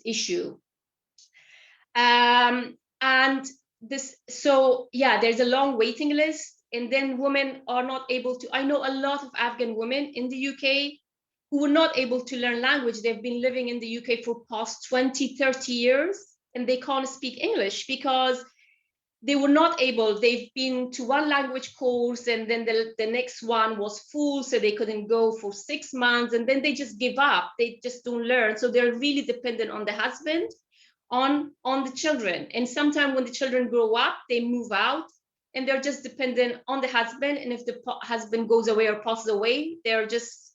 D: issue. And this, so yeah, there's a long waiting list, and then women are not able to. I know a lot of Afghan women in the UK who were not able to learn language. They've been living in the UK for past 20, 30 years, and they can't speak English because they were not able. They've been to one language course, and then the next one was full, so they couldn't go for 6 months, and then they just give up. They just don't learn. So they're really dependent on the husband, on the children. And sometimes when the children grow up, they move out and they're just dependent on the husband. And if the husband goes away or passes away, they're just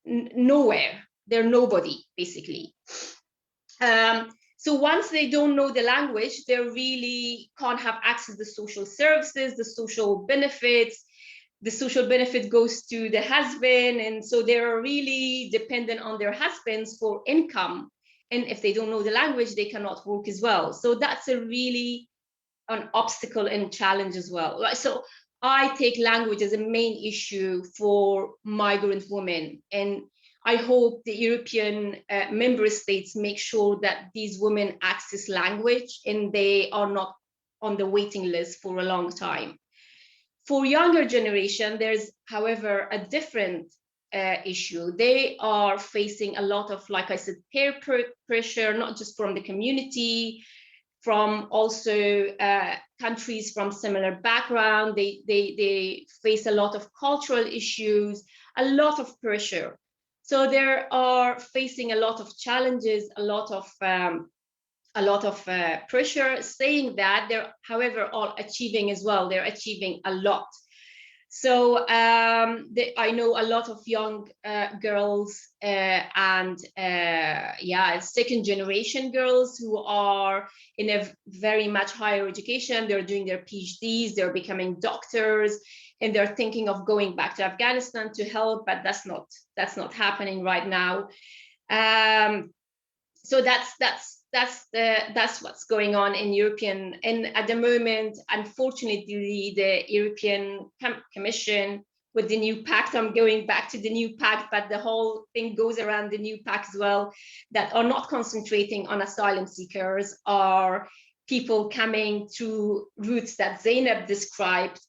D: nowhere. They're nobody, basically. So once they don't know the language, they really can't have access to the social services, the social benefits. The social benefit goes to the husband, and so they're really dependent on their husbands for income. And if they don't know the language, they cannot work as well. So that's a really an obstacle and challenge as well. So I take language as a main issue for migrant women. And I hope the European member states make sure that these women access language and they are not on the waiting list for a long time. For younger generation, there's, however, a different issue. They are facing a lot of, like I said, peer pressure, not just from the community, from also countries from similar background. They face a lot of cultural issues, a lot of pressure. So they are facing a lot of challenges, a lot of pressure. Saying that, they're, however, all achieving as well. They're achieving a lot. So I know a lot of young girls and second generation girls who are in a very much higher education. They're doing their PhDs, they're becoming doctors, and they're thinking of going back to Afghanistan to help, but that's not happening right now. So that's what's going on in European, and at the moment, unfortunately, the European Commission with the new pact, I'm going back to the new pact, but the whole thing goes around the new pact as well, that are not concentrating on asylum seekers, are people coming through routes that Zainab described.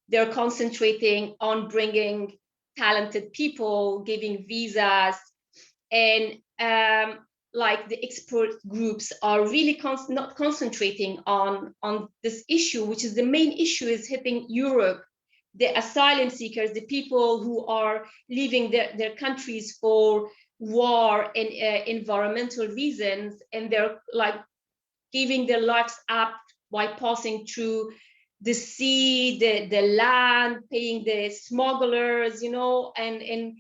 D: They're concentrating on bringing talented people, giving visas, and like the expert groups are really not concentrating on this issue, which is the main issue, is hitting Europe. The asylum seekers, the people who are leaving their countries for war and environmental reasons, and they're like giving their lives up by passing through the sea, the land, paying the smugglers, you know, and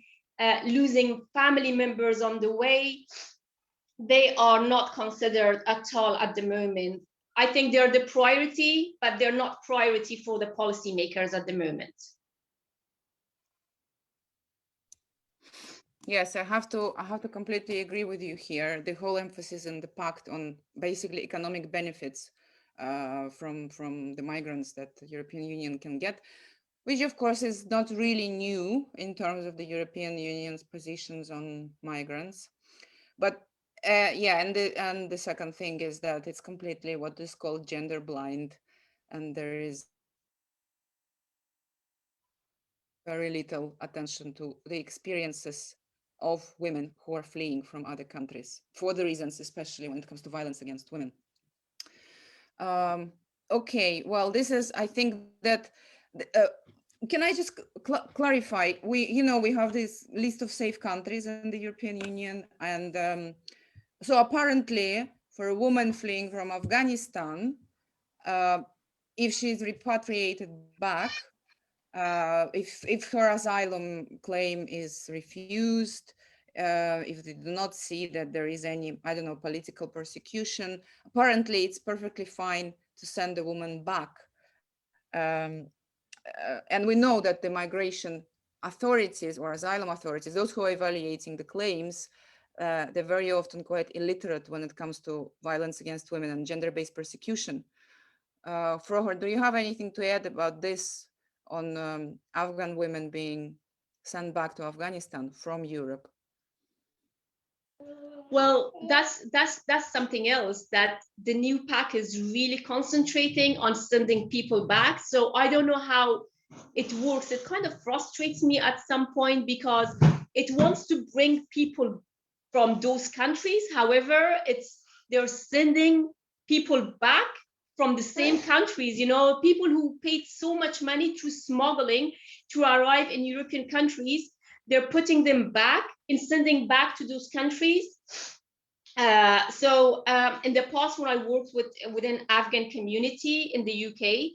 D: losing family members on the way. They are not considered at all at the moment. I think they're the priority, but they're not priority for the policymakers at the moment.
A: Yes, I have to completely agree with you here. The whole emphasis in the pact on basically economic benefits from the migrants that the European Union can get, which of course is not really new in terms of the European Union's positions on migrants. But and the second thing is that it's completely what is called gender blind. and there is very little attention to the experiences of women who are fleeing from other countries for the reasons, especially when it comes to violence against women. Okay, well, this is, I think that, can I just clarify? We have this list of safe countries in the European Union, and so apparently for a woman fleeing from Afghanistan, if she's repatriated back, if her asylum claim is refused, if they do not see that there is any, I don't know, political persecution, apparently it's perfectly fine to send the woman back. And we know that the migration authorities or asylum authorities, those who are evaluating the claims, they're very often quite illiterate when it comes to violence against women and gender-based persecution. Frohor, do you have anything to add about this on Afghan women being sent back to Afghanistan from Europe?
D: Well, that's something else, that the new pack is really concentrating on sending people back. So I don't know how it works. It kind of frustrates me at some point because it wants to bring people from those countries. However, they're sending people back from the same countries, people who paid so much money through smuggling to arrive in European countries. They're putting them back and sending back to those countries. So in the past, when I worked within Afghan community in the UK,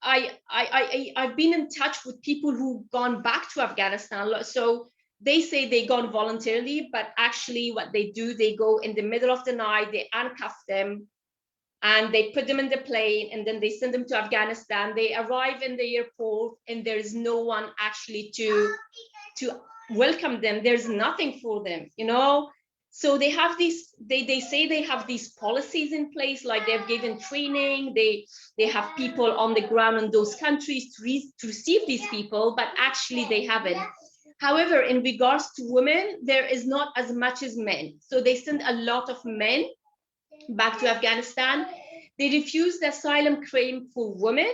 D: I've been in touch with people who've gone back to Afghanistan. So they say they gone voluntarily, but actually what they do, they go in the middle of the night, they handcuff them, and they put them in the plane, and then they send them to Afghanistan. They arrive in the airport, and there is no one actually to welcome them. There's nothing for them, So they have these, they say they have these policies in place, like they've given training, they have people on the ground in those countries to receive these people, but actually they haven't. However, in regards to women, there is not as much as men. So they send a lot of men back to Afghanistan. They refuse the asylum claim for women,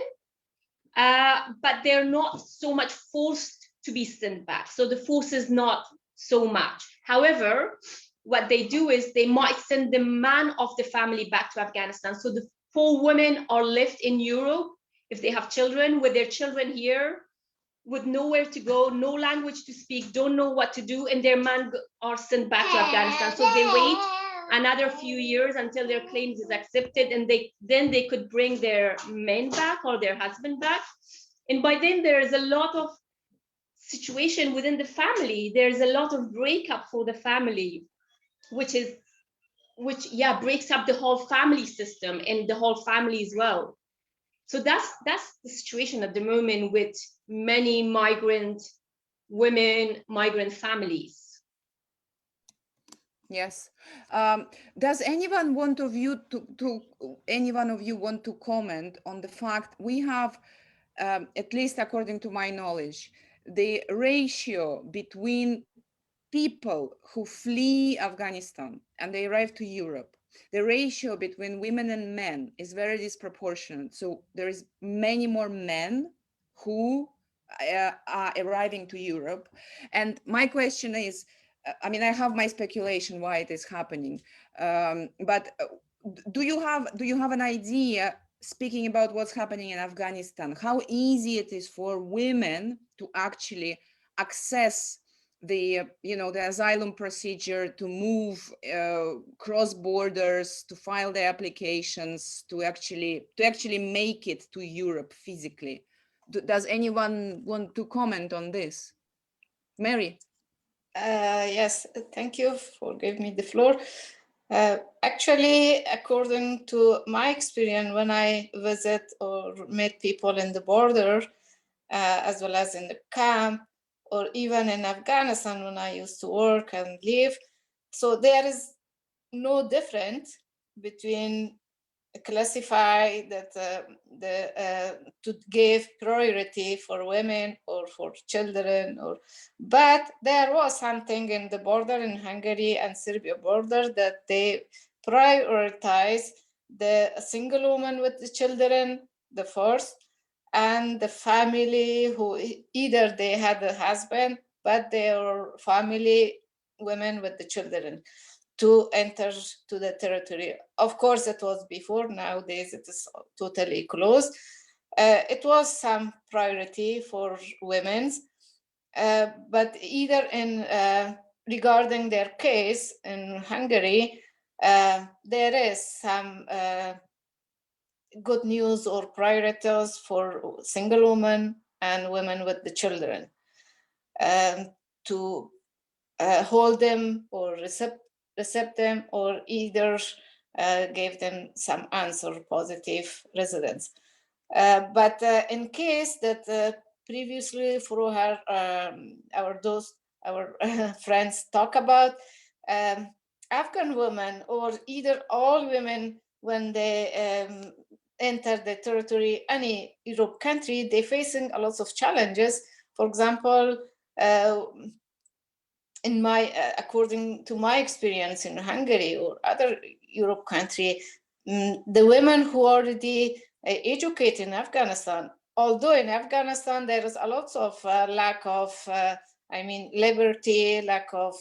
D: but they're not so much forced to be sent back. So the force is not so much. However, what they do is they might send the man of the family back to Afghanistan. So the 4 women are left in Europe, if they have children, with their children here, with nowhere to go, no language to speak, don't know what to do, and their men are sent back to Afghanistan. So they wait another few years until their claims is accepted, and then they could bring their men back or their husband back. And by then there is a lot of situation within the family. There's a lot of breakup for the family, which breaks up the whole family system and the whole family as well. So that's the situation at the moment with many migrant women, migrant families.
A: Yes. Does anyone want of you any one of you want to comment on the fact we have, at least according to my knowledge, the ratio between people who flee Afghanistan and they arrive to Europe, the ratio between women and men is very disproportionate. So there is many more men who are arriving to Europe. And my question is, I mean, I have my speculation why it is happening, but do you have an idea, speaking about what's happening in Afghanistan, how easy it is for women to actually access the asylum procedure, to move cross borders, to file their applications, to actually make it to Europe physically? Does anyone want to comment on this? Mary?
B: Yes, thank you for giving me the floor. Actually, according to my experience, when I visit or meet people in the border, as well as in the camp, or even in Afghanistan when I used to work and live, so there is no difference between classify that to give priority for women or for children, but there was something in the border in Hungary and Serbia border that they prioritize the single woman with the children, the first, and the family who either they had a husband, but they are family women with the children to enter to the territory. Of course, it was before, nowadays it is totally closed. It was some priority for women, but either in regarding their case in Hungary, there is some good news or priorities for single women and women with the children, to hold them or receive them, or either give them some answer, positive residence. But in case that previously through her, our friends talk about, Afghan women or either all women when they enter the territory, any Europe country, they're facing a lot of challenges. For example, in my according to my experience in Hungary or other Europe country, the women who already educated in Afghanistan, although in Afghanistan there is a lot of lack of liberty, lack of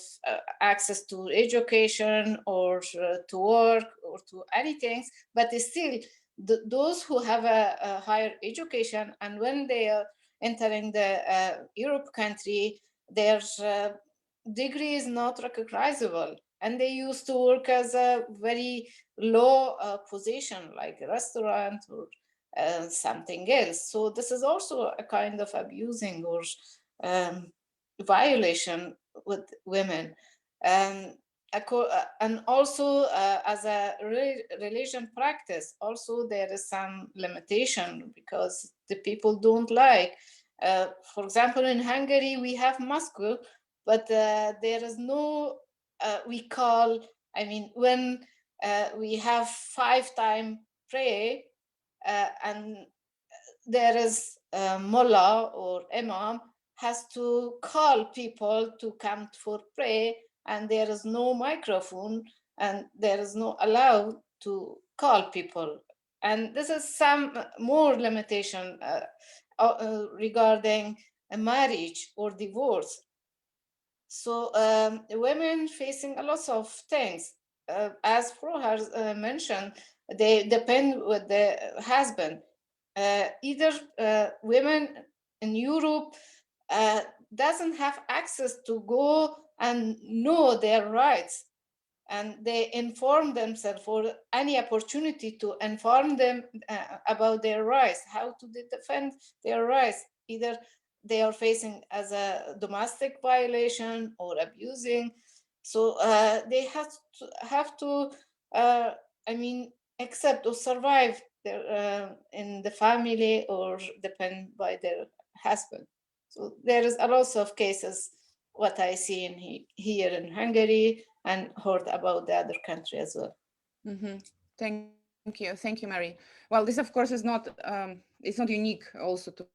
B: access to education or to work or to anything, but still those who have a higher education, and when they are entering the Europe country, there's degree is not recognizable, and they used to work as a very low position like a restaurant or something else. So this is also a kind of abusing or violation with women. um, and also as a religion practice, also there is some limitation because the people don't like, for example, in Hungary we have mosque, but there is no, we call, when we have 5 time pray, and there is a mullah or imam has to call people to come for pray, and there is no microphone, and there is no allow to call people. And this is some more limitation regarding a marriage or divorce. So women facing a lot of things. As Fro has mentioned, they depend with the husband. Either women in Europe doesn't have access to go and know their rights, and they inform themselves for any opportunity to inform them about their rights, how to defend their rights. Either they are facing as a domestic violation or abusing. So they have to accept or survive their, in the family or depend by their husband. So there is a lot of cases what I see in here in Hungary and heard about the other country as well.
A: Mm-hmm. Thank you, Mary. Well, this of course is not it's not unique also to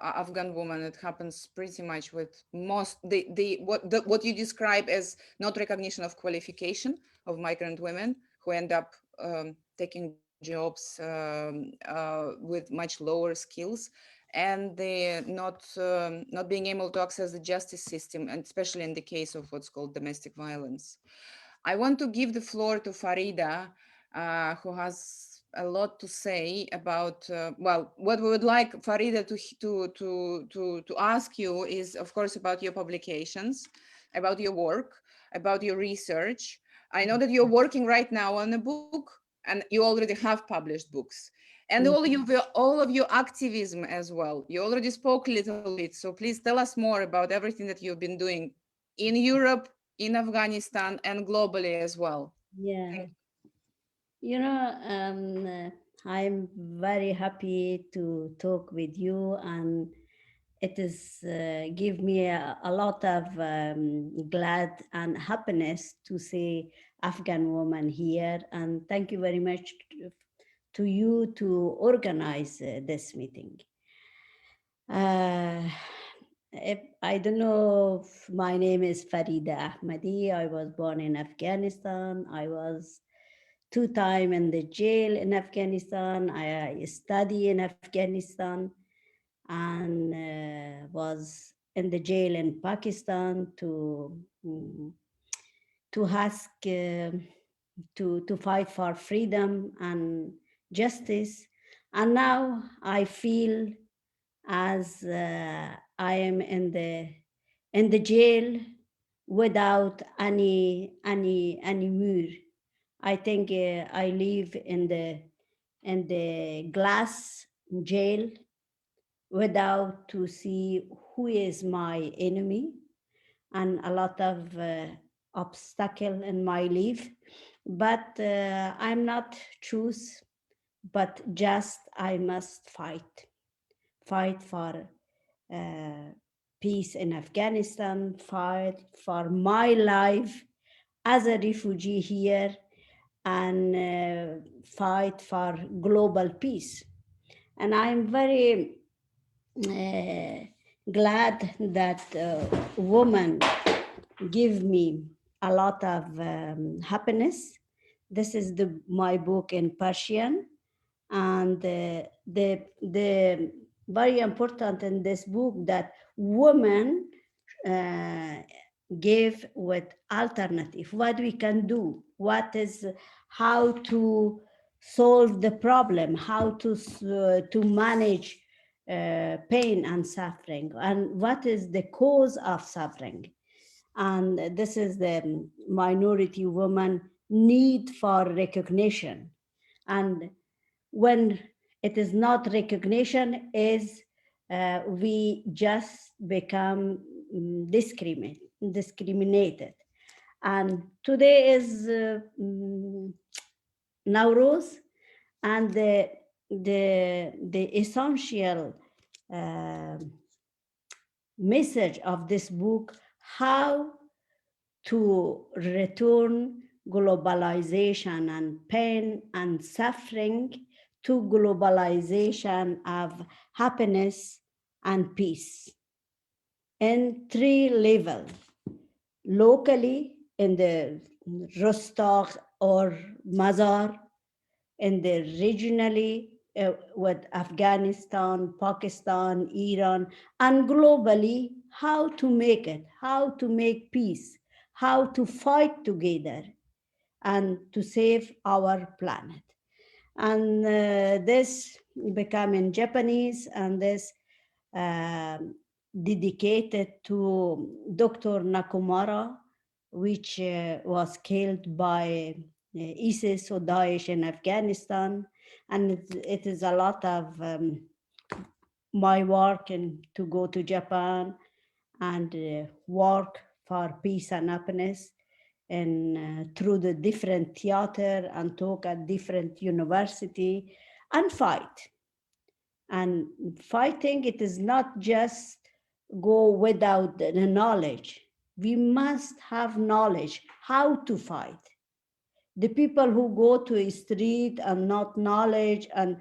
A: Afghan women. It happens pretty much with most what you describe as not recognition of qualification of migrant women who end up taking jobs with much lower skills, and they not being able to access the justice system, and especially in the case of what's called domestic violence. I want to give the floor to Farida, who has a lot to say about, well, what we would like Farida to ask you is, of course, about your publications, about your work, about your research. I know that you're working right now on a book, and you already have published books, and all of your activism as well. You already spoke a little bit, so please tell us more about everything that you've been doing in Europe, in Afghanistan, and globally as well.
C: Yeah. You know, I'm very happy to talk with you, and it is give me a lot of glad and happiness to see Afghan woman here. And thank you very much to you to organize this meeting. If I don't know if my name is Farida Ahmadi. I was born in Afghanistan. I was 2 times in the jail in Afghanistan. I study in Afghanistan and was in the jail in Pakistan to ask to fight for freedom and justice. And now I feel as I am in the jail without any mur. I think I live in the glass jail without to see who is my enemy, and a lot of obstacle in my life. But I'm not choose, but just I must fight for peace in Afghanistan, fight for my life as a refugee here, and fight for global peace. And I'm very glad that women give me a lot of happiness. This is my book in Persian, and the very important in this book that women give with alternative, what we can do, what is how to solve the problem, how to manage pain and suffering, and what is the cause of suffering. And this is the minority woman need for recognition. And when it is not recognition, is we just become discriminated. And today is Nowruz, and the essential message of this book, how to return globalization and pain and suffering to globalization of happiness and peace in 3 levels: locally in the Rostov or Mazar, in the regionally with Afghanistan, Pakistan, Iran, and globally, how to make it, how to make peace, how to fight together and to save our planet. And this became in Japanese, and this dedicated to Dr. Nakamura, which was killed by ISIS or Daesh in Afghanistan. And it is a lot of my work and to go to Japan and work for peace and happiness, and through the different theater and talk at different university and fight. And fighting, it is not just go without the knowledge. We must have knowledge how to fight. The people who go to a street and not knowledge, and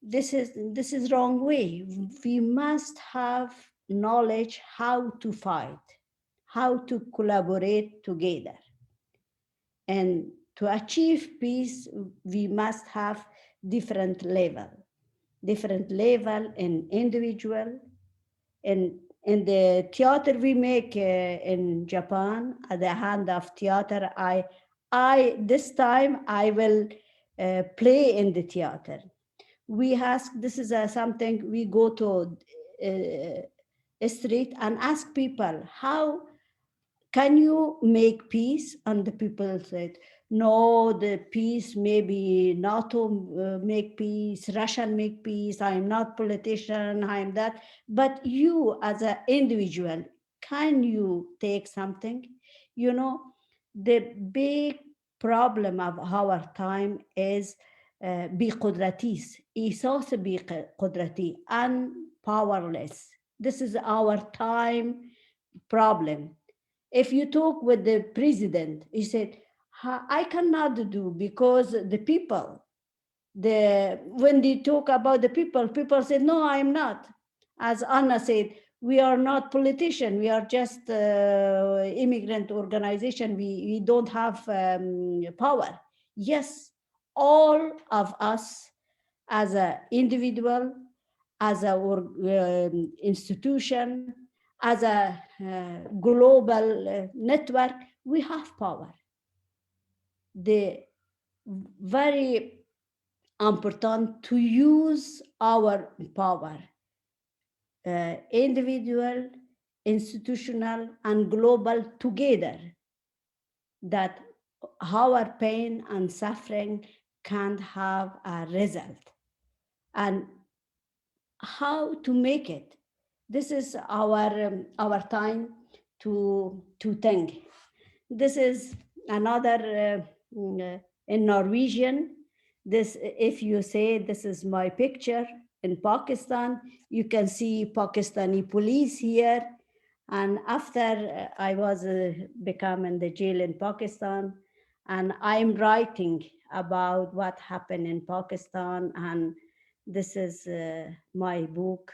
C: this is wrong way. We must have knowledge how to fight, how to collaborate together. And to achieve peace, we must have different level in individual. In the theater we make in Japan, at the hand of theater, I this time I will play in the theater. We ask, this is something we go to a street and ask people, how can you make peace? And the people said, no, the peace maybe NATO make peace, Russian make peace, I'm not politician, I'm that. But you as an individual, can you take something? You know, the big problem of our time is بقدرتيس, إحساس بقدرتي, and powerless. This is our time problem. If you talk with the president, he said, I cannot do because the people, when they talk about the people say, no, I'm not. As Anna said, we are not politicians, we are just immigrant organization, we don't have power. Yes, all of us as an individual, as a institution, as a global network, we have power. The very important to use our power, individual, institutional, and global together, that our pain and suffering can have a result. And how to make it? This is our time to think. This is another in Norwegian. This, if you say this is my picture in Pakistan, you can see Pakistani police here. And after I was become in the jail in Pakistan, and I'm writing about what happened in Pakistan, and this is my book.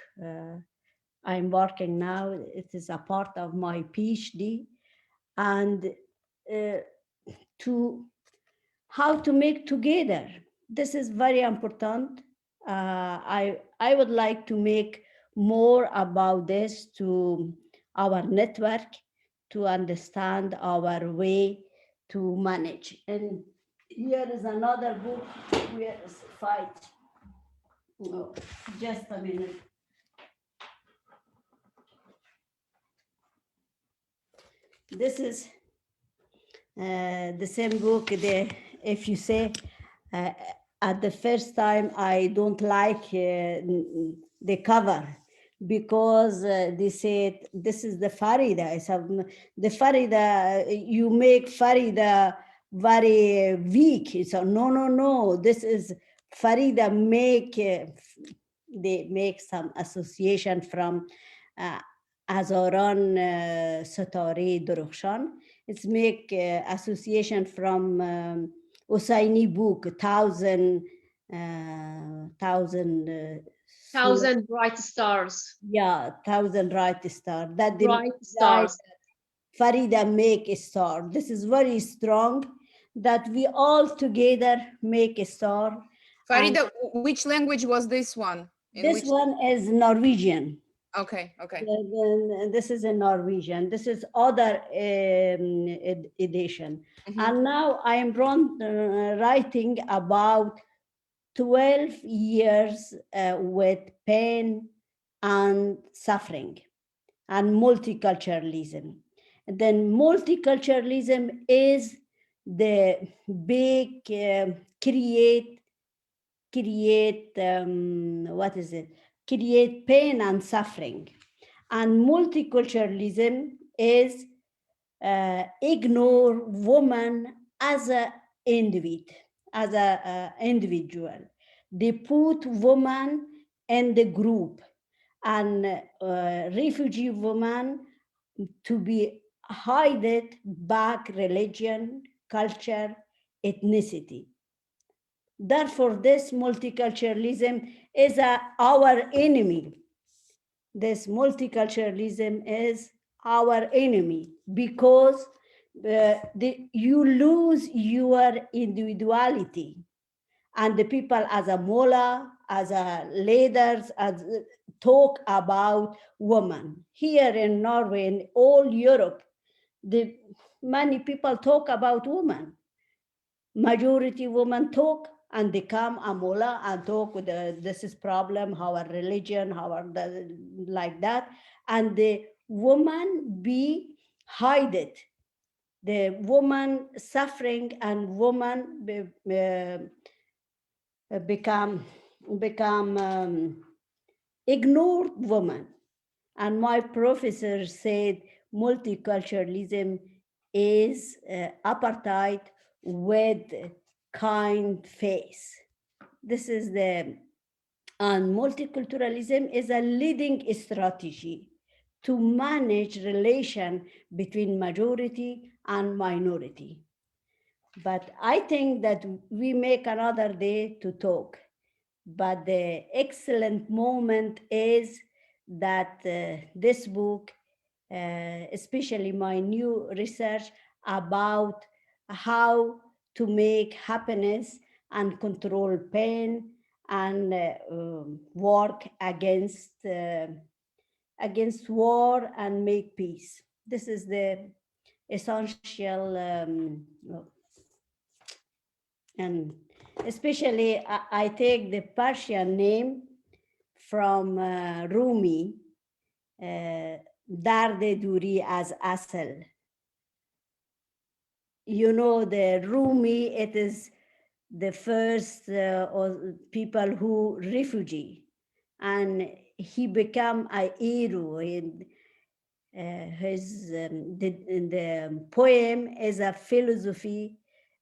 C: I'm working now. It is a part of my PhD, and to how to make together. This is very important. I would like to make more about this to our network, to understand our way to manage. And here is another book where is fight. Oh, just a minute. This is the same book. If you say at the first time, I don't like the cover because they said this is the Farida. I said, the Farida, you make Farida very weak. So no, this is Farida make, they make some association from Azaran Satari Durukshan. It's make association from Usaini book, thousand
D: bright stars.
C: Yeah, thousand bright star. That the
D: Bright stars.
C: Farida make a star. This is very strong. That we all together make a star.
A: Farida, which language was this one?
C: This one is Norwegian.
A: Okay.
C: This is in Norwegian. This is other edition. And now I am writing about 12 years with pain and suffering and multiculturalism. And then multiculturalism is the big create what is it? Create pain and suffering. And multiculturalism is ignore woman as a individual. They put woman in the group, and refugee woman to be hidden back religion, culture, ethnicity. Therefore, this multiculturalism is our enemy. This multiculturalism is our enemy because you lose your individuality, and the people as a mullah, as a leaders, as talk about women. Here in Norway, in all Europe, many people talk about women. Majority women talk, and they come a mullah and talk with this is problem, our religion, like that, and the woman be hidden. The woman suffering and woman become ignored woman. And my professor said multiculturalism is apartheid with kind face. This is and multiculturalism is a leading strategy to manage relation between majority and minority. But I think that we make another day to talk. But the excellent moment is that this book, especially my new research about how to make happiness and control pain and work against war and make peace. This is the essential, and especially I take the Persian name from Rumi, Darde Duri as Asal. You know, the Rumi, it is the first or people who refugee, and he become a hero. The poem is a philosophy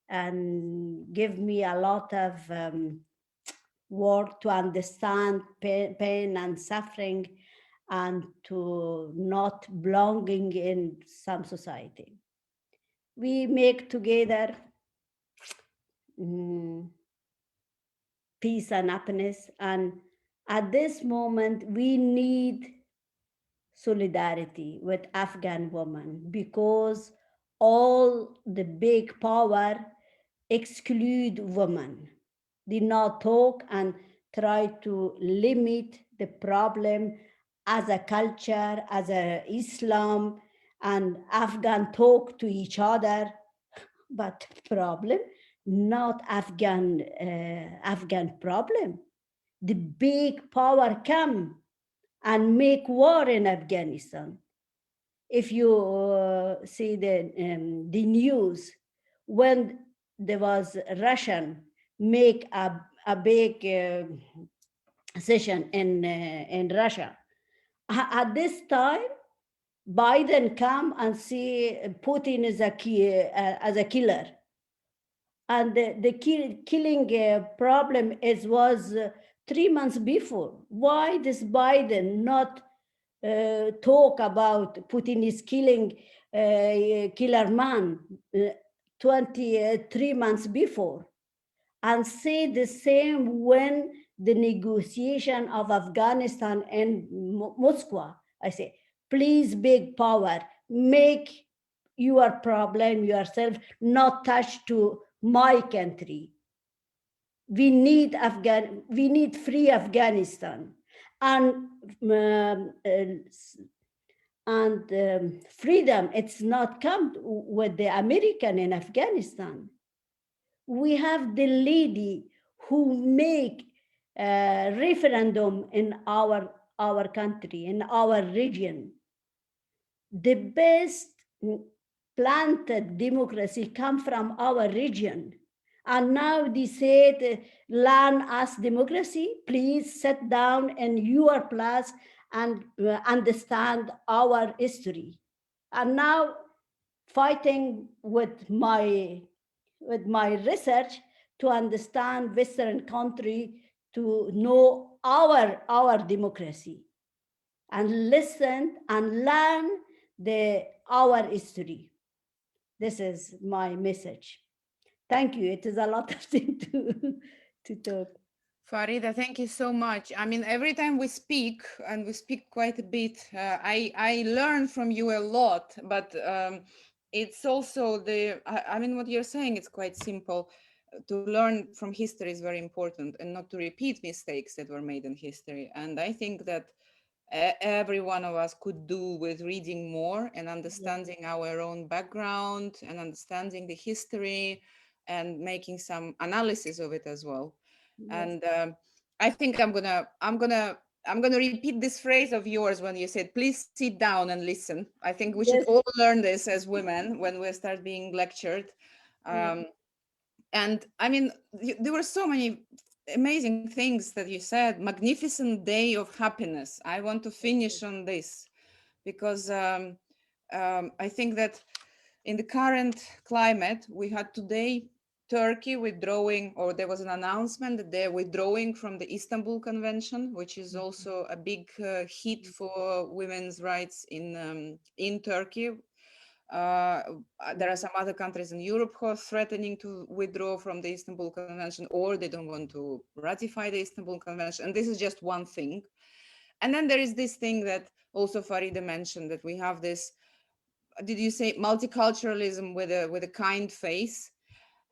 C: and give me a lot of work to understand pain and suffering and to not belonging in some society. We make together peace and happiness. And at this moment, we need solidarity with Afghan women because all the big power exclude women. Did not talk and try to limit the problem as a culture, as a Islam, and Afghan talk to each other, but problem not Afghan problem. The big power come and make war in Afghanistan. If you see the news, when there was Russian make a big session in Russia, at this time, Biden come and see Putin as a killer, and the killing problem was 3 months before. Why this Biden not talk about Putin is killing killer man 23 months before, and say the same when the negotiation of Afghanistan and Moscow? I say, please, big power, make your problem yourself, not touch to my country. We need free Afghanistan, and freedom. It's not come with the American in Afghanistan. We have the lady who make referendum in our country, in our region. The best planted democracy come from our region. And now they said, learn us democracy, please sit down in your place and understand our history. And now fighting with my research to understand Western country, to know our democracy, and listen and learn our history. This is my message. Thank you. It is a lot of things to talk.
A: Farida, thank you so much. I mean, every time we speak, and we speak quite a bit, I learn from you a lot, but it's also I mean, what you're saying, it's quite simple. To learn from history is very important, and not to repeat mistakes that were made in history. And I think that every one of us could do with reading more and understanding our own background and understanding the history and making some analysis of it as well.
C: Yes.
A: And I think I'm gonna repeat this phrase of yours when you said, please sit down and listen. I think we should all learn this as women when we start being lectured. And I mean, there were so many amazing things that you said. Magnificent day of happiness. I want to finish on this because I think that in the current climate, we had today Turkey withdrawing, or there was an announcement that they're withdrawing from the Istanbul Convention, which is also a big hit for women's rights in Turkey. There are some other countries in Europe who are threatening to withdraw from the Istanbul Convention, or they don't want to ratify the Istanbul Convention. And this is just one thing. And then there is this thing that also Farida mentioned, that we have this, did you say multiculturalism with a kind face?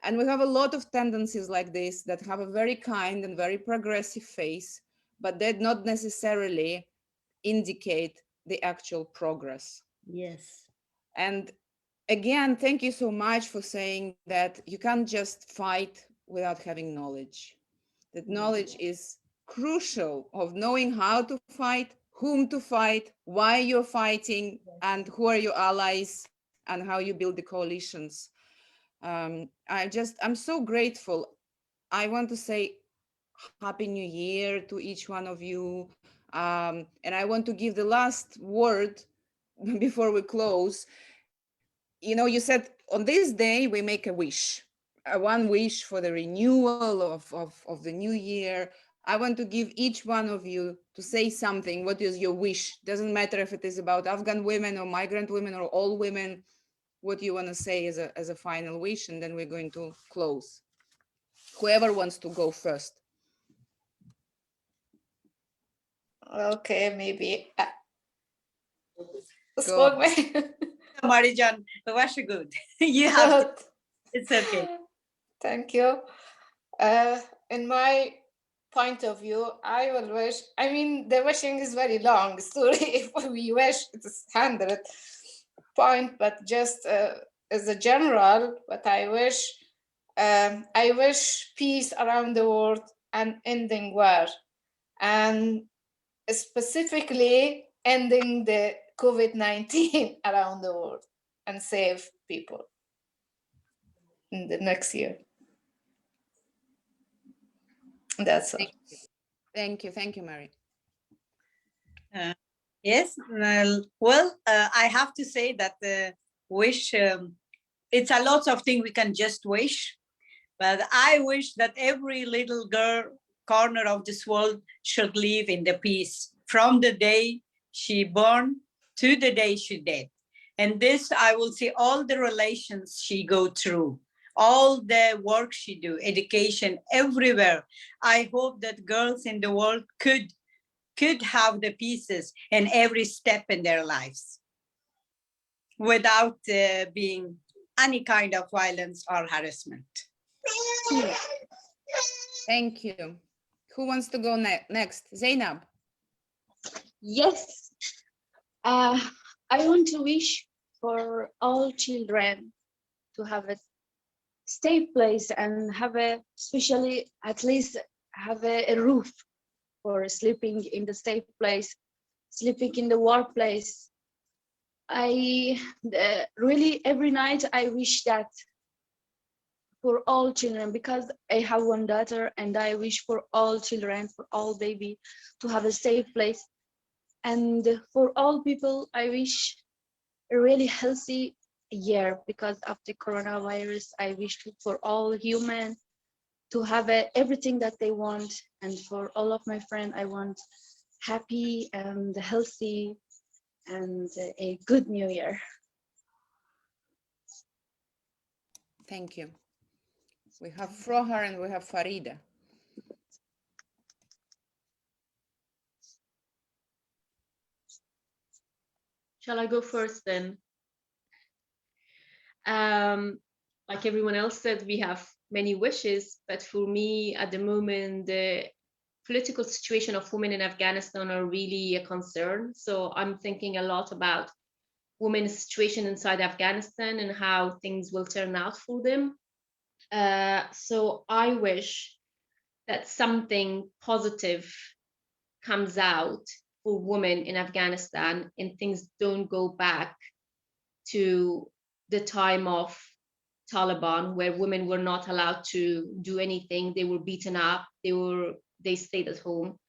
A: And we have a lot of tendencies like this that have a very kind and very progressive face, but they not necessarily indicate the actual progress.
C: Yes.
A: And again, thank you so much for saying that you can't just fight without having knowledge. That knowledge is crucial of knowing how to fight, whom to fight, why you're fighting, and who are your allies, and how you build the coalitions. I'm so grateful. I want to say Happy New Year to each one of you. And I want to give the last word before we close. You know, you said on this day we make a wish, one wish for the renewal of the new year. I want to give each one of you to say something. What is your wish? Doesn't matter if it is about Afghan women or migrant women or all women, what you want to say as a final wish, and then we're going to close. Whoever wants to go first.
B: Okay, maybe.
A: Go.
E: Marijan, was good. You have to. It's okay.
B: Thank you. In my point of view, I will wish, I mean, the wishing is very long story. If we wish, it's 100 point, but just as a general, what I wish peace around the world and ending war, and specifically ending the COVID-19 around the world and save people in the next year. That's all.
A: Thank you, Mary.
E: Yes, well, I have to say that wish, it's a lot of things we can just wish, but I wish that every little girl corner of this world should live in the peace from the day she born to the day she dead. And this, I will see all the relations she go through, all the work she do, education, everywhere. I hope that girls in the world could have the pieces in every step in their lives without being any kind of violence or harassment.
A: Thank you. Who wants to go next? Zainab.
F: Yes, I want to wish for all children to have a safe place and have especially at least have a roof for sleeping in the safe place, sleeping in the workplace. I really every night I wish that for all children, because I have one daughter, and I wish for all children, for all baby to have a safe place. And for all people, I wish a really healthy year because of the coronavirus. I wish for all humans to have everything that they want. And for all of my friends, I want happy and healthy and a good new year.
A: Thank you. We have Frohar and we have Farida.
D: Shall I go first then? Like everyone else said, we have many wishes, but for me at the moment, the political situation of women in Afghanistan are really a concern. So I'm thinking a lot about women's situation inside Afghanistan and how things will turn out for them. So I wish that something positive comes out for women in Afghanistan and things don't go back to the time of Taliban, where women were not allowed to do anything. They were beaten up. They stayed at home.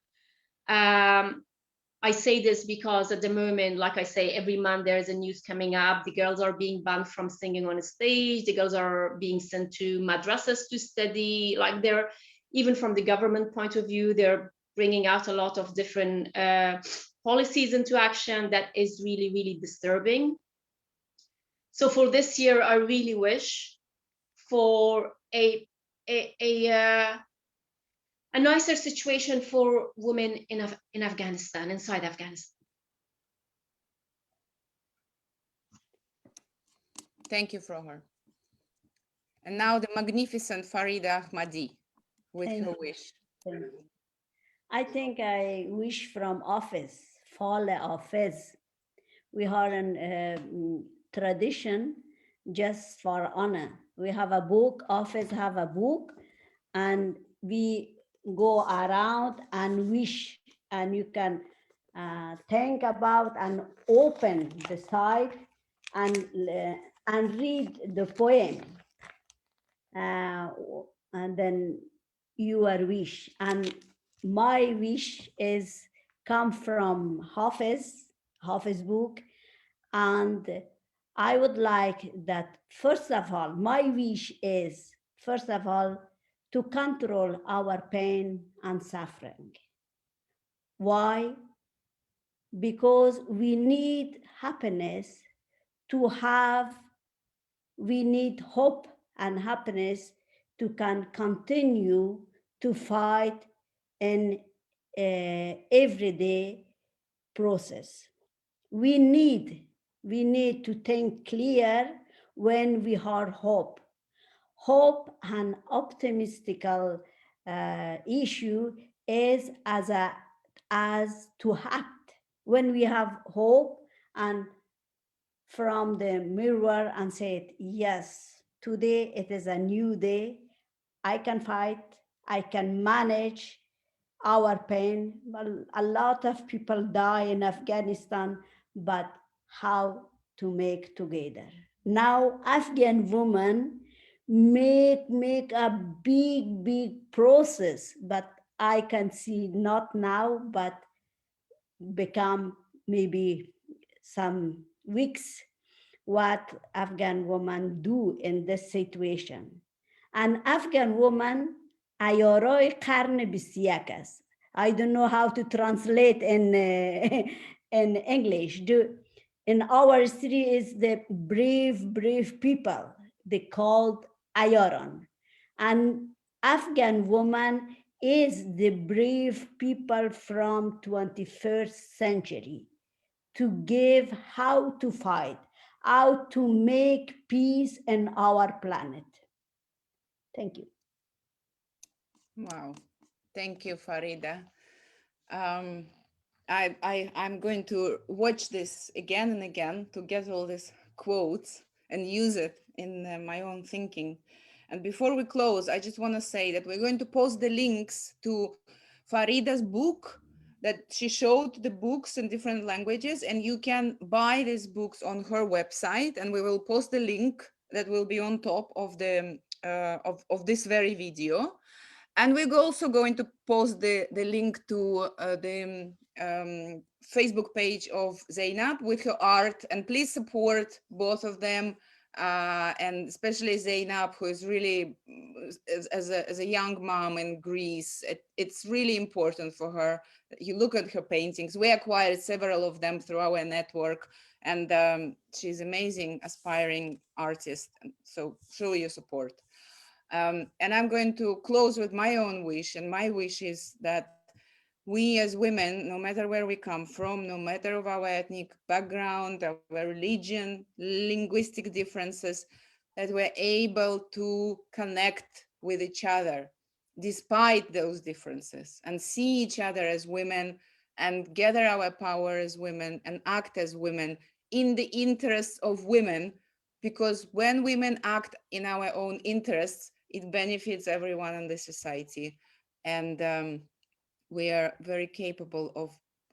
D: I say this because at the moment, like I say, every month there is a news coming up. The girls are being banned from singing on a stage. The girls are being sent to madrasas to study. Like they're, even from the government point of view, they're bringing out a lot of different policies into action that is really, really disturbing. So for this year, I really wish for a nicer situation for women in Afghanistan, inside Afghanistan.
A: Thank you, Frohar. And now the magnificent Farida Ahmadi with
C: Thank
A: her
C: you.
A: wish.
C: Thank you. I think I wish from office, fall office. We have a tradition just for honor. We have a book, office have a book, and we go around and wish, and you can think about and open the site and read the poem, and then your wish. And my wish is come from Hafiz book, and I would like that, first of all, my wish is, first of all, to control our pain and suffering. Why? Because we need happiness to have, we need hope and happiness to can continue to fight in everyday process. We need to think clear when we have hope. Hope and optimistical issue is as to act. When we have hope and from the mirror and say, yes, today it is a new day. I can fight, I can manage our pain. Well, a lot of people die in Afghanistan, but how to make together? Now, Afghan women make a big process, but I can see not now, but become maybe some weeks what Afghan women do in this situation. An Afghan woman ayaroi qarn 21 است. I don't know how to translate in in English. In our city is the brave people. They called Ayaron. And Afghan woman is the brave people from 21st century to give how to fight, how to make peace in our planet. Thank you.
A: Wow. Thank you, Farida. I'm going to watch this again and again to get all these quotes and use it in my own thinking. And before we close, I just want to say that we're going to post the links to Farida's book, that she showed the books in different languages, and you can buy these books on her website, and we will post the link that will be on top of the of this very video. And we're also going to post the link to the Facebook page of Zainab with her art, and please support both of them, and especially Zainab, who is really, as a young mom in Greece, it's really important for her. You look at her paintings. We acquired several of them through our network, and she's amazing, aspiring artist. So show your support. And I'm going to close with my own wish, and my wish is that we as women, no matter where we come from, no matter of our ethnic background, our religion, linguistic differences, that we're able to connect with each other despite those differences, and see each other as women, and gather our power as women, and act as women in the interests of women. Because when women act in our own interests, it benefits everyone in the society. And we are very capable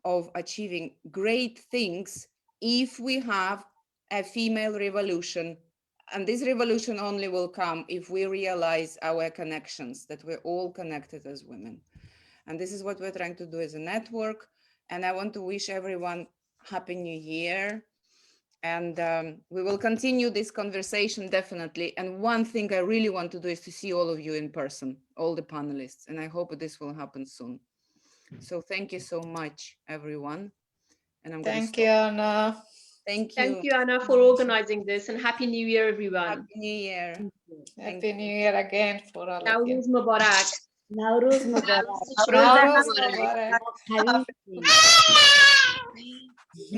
A: of achieving great things if we have a female revolution. And this revolution only will come if we realize our connections, that we're all connected as women. And this is what we're trying to do as a network. And I want to wish everyone Happy New Year. And we will continue this conversation definitely. And one thing I really want to do is to see all of you in person, all the panelists. And I hope this will happen soon. So thank you so much, everyone. And I'm going to
B: Thank you, Anna.
A: Thank you.
D: Thank you, Anna, for organizing this, and Happy New Year, everyone.
A: Happy New Year.
B: Happy New Year again for all of you.
D: Nowruz Mubarak.
C: Nowruz Mubarak.
B: Nowruz Mubarak.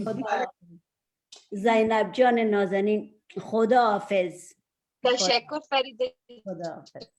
C: خدا زینب جان نازنین خدا حافظ.
F: تشکر فرید.
C: خداحافظ.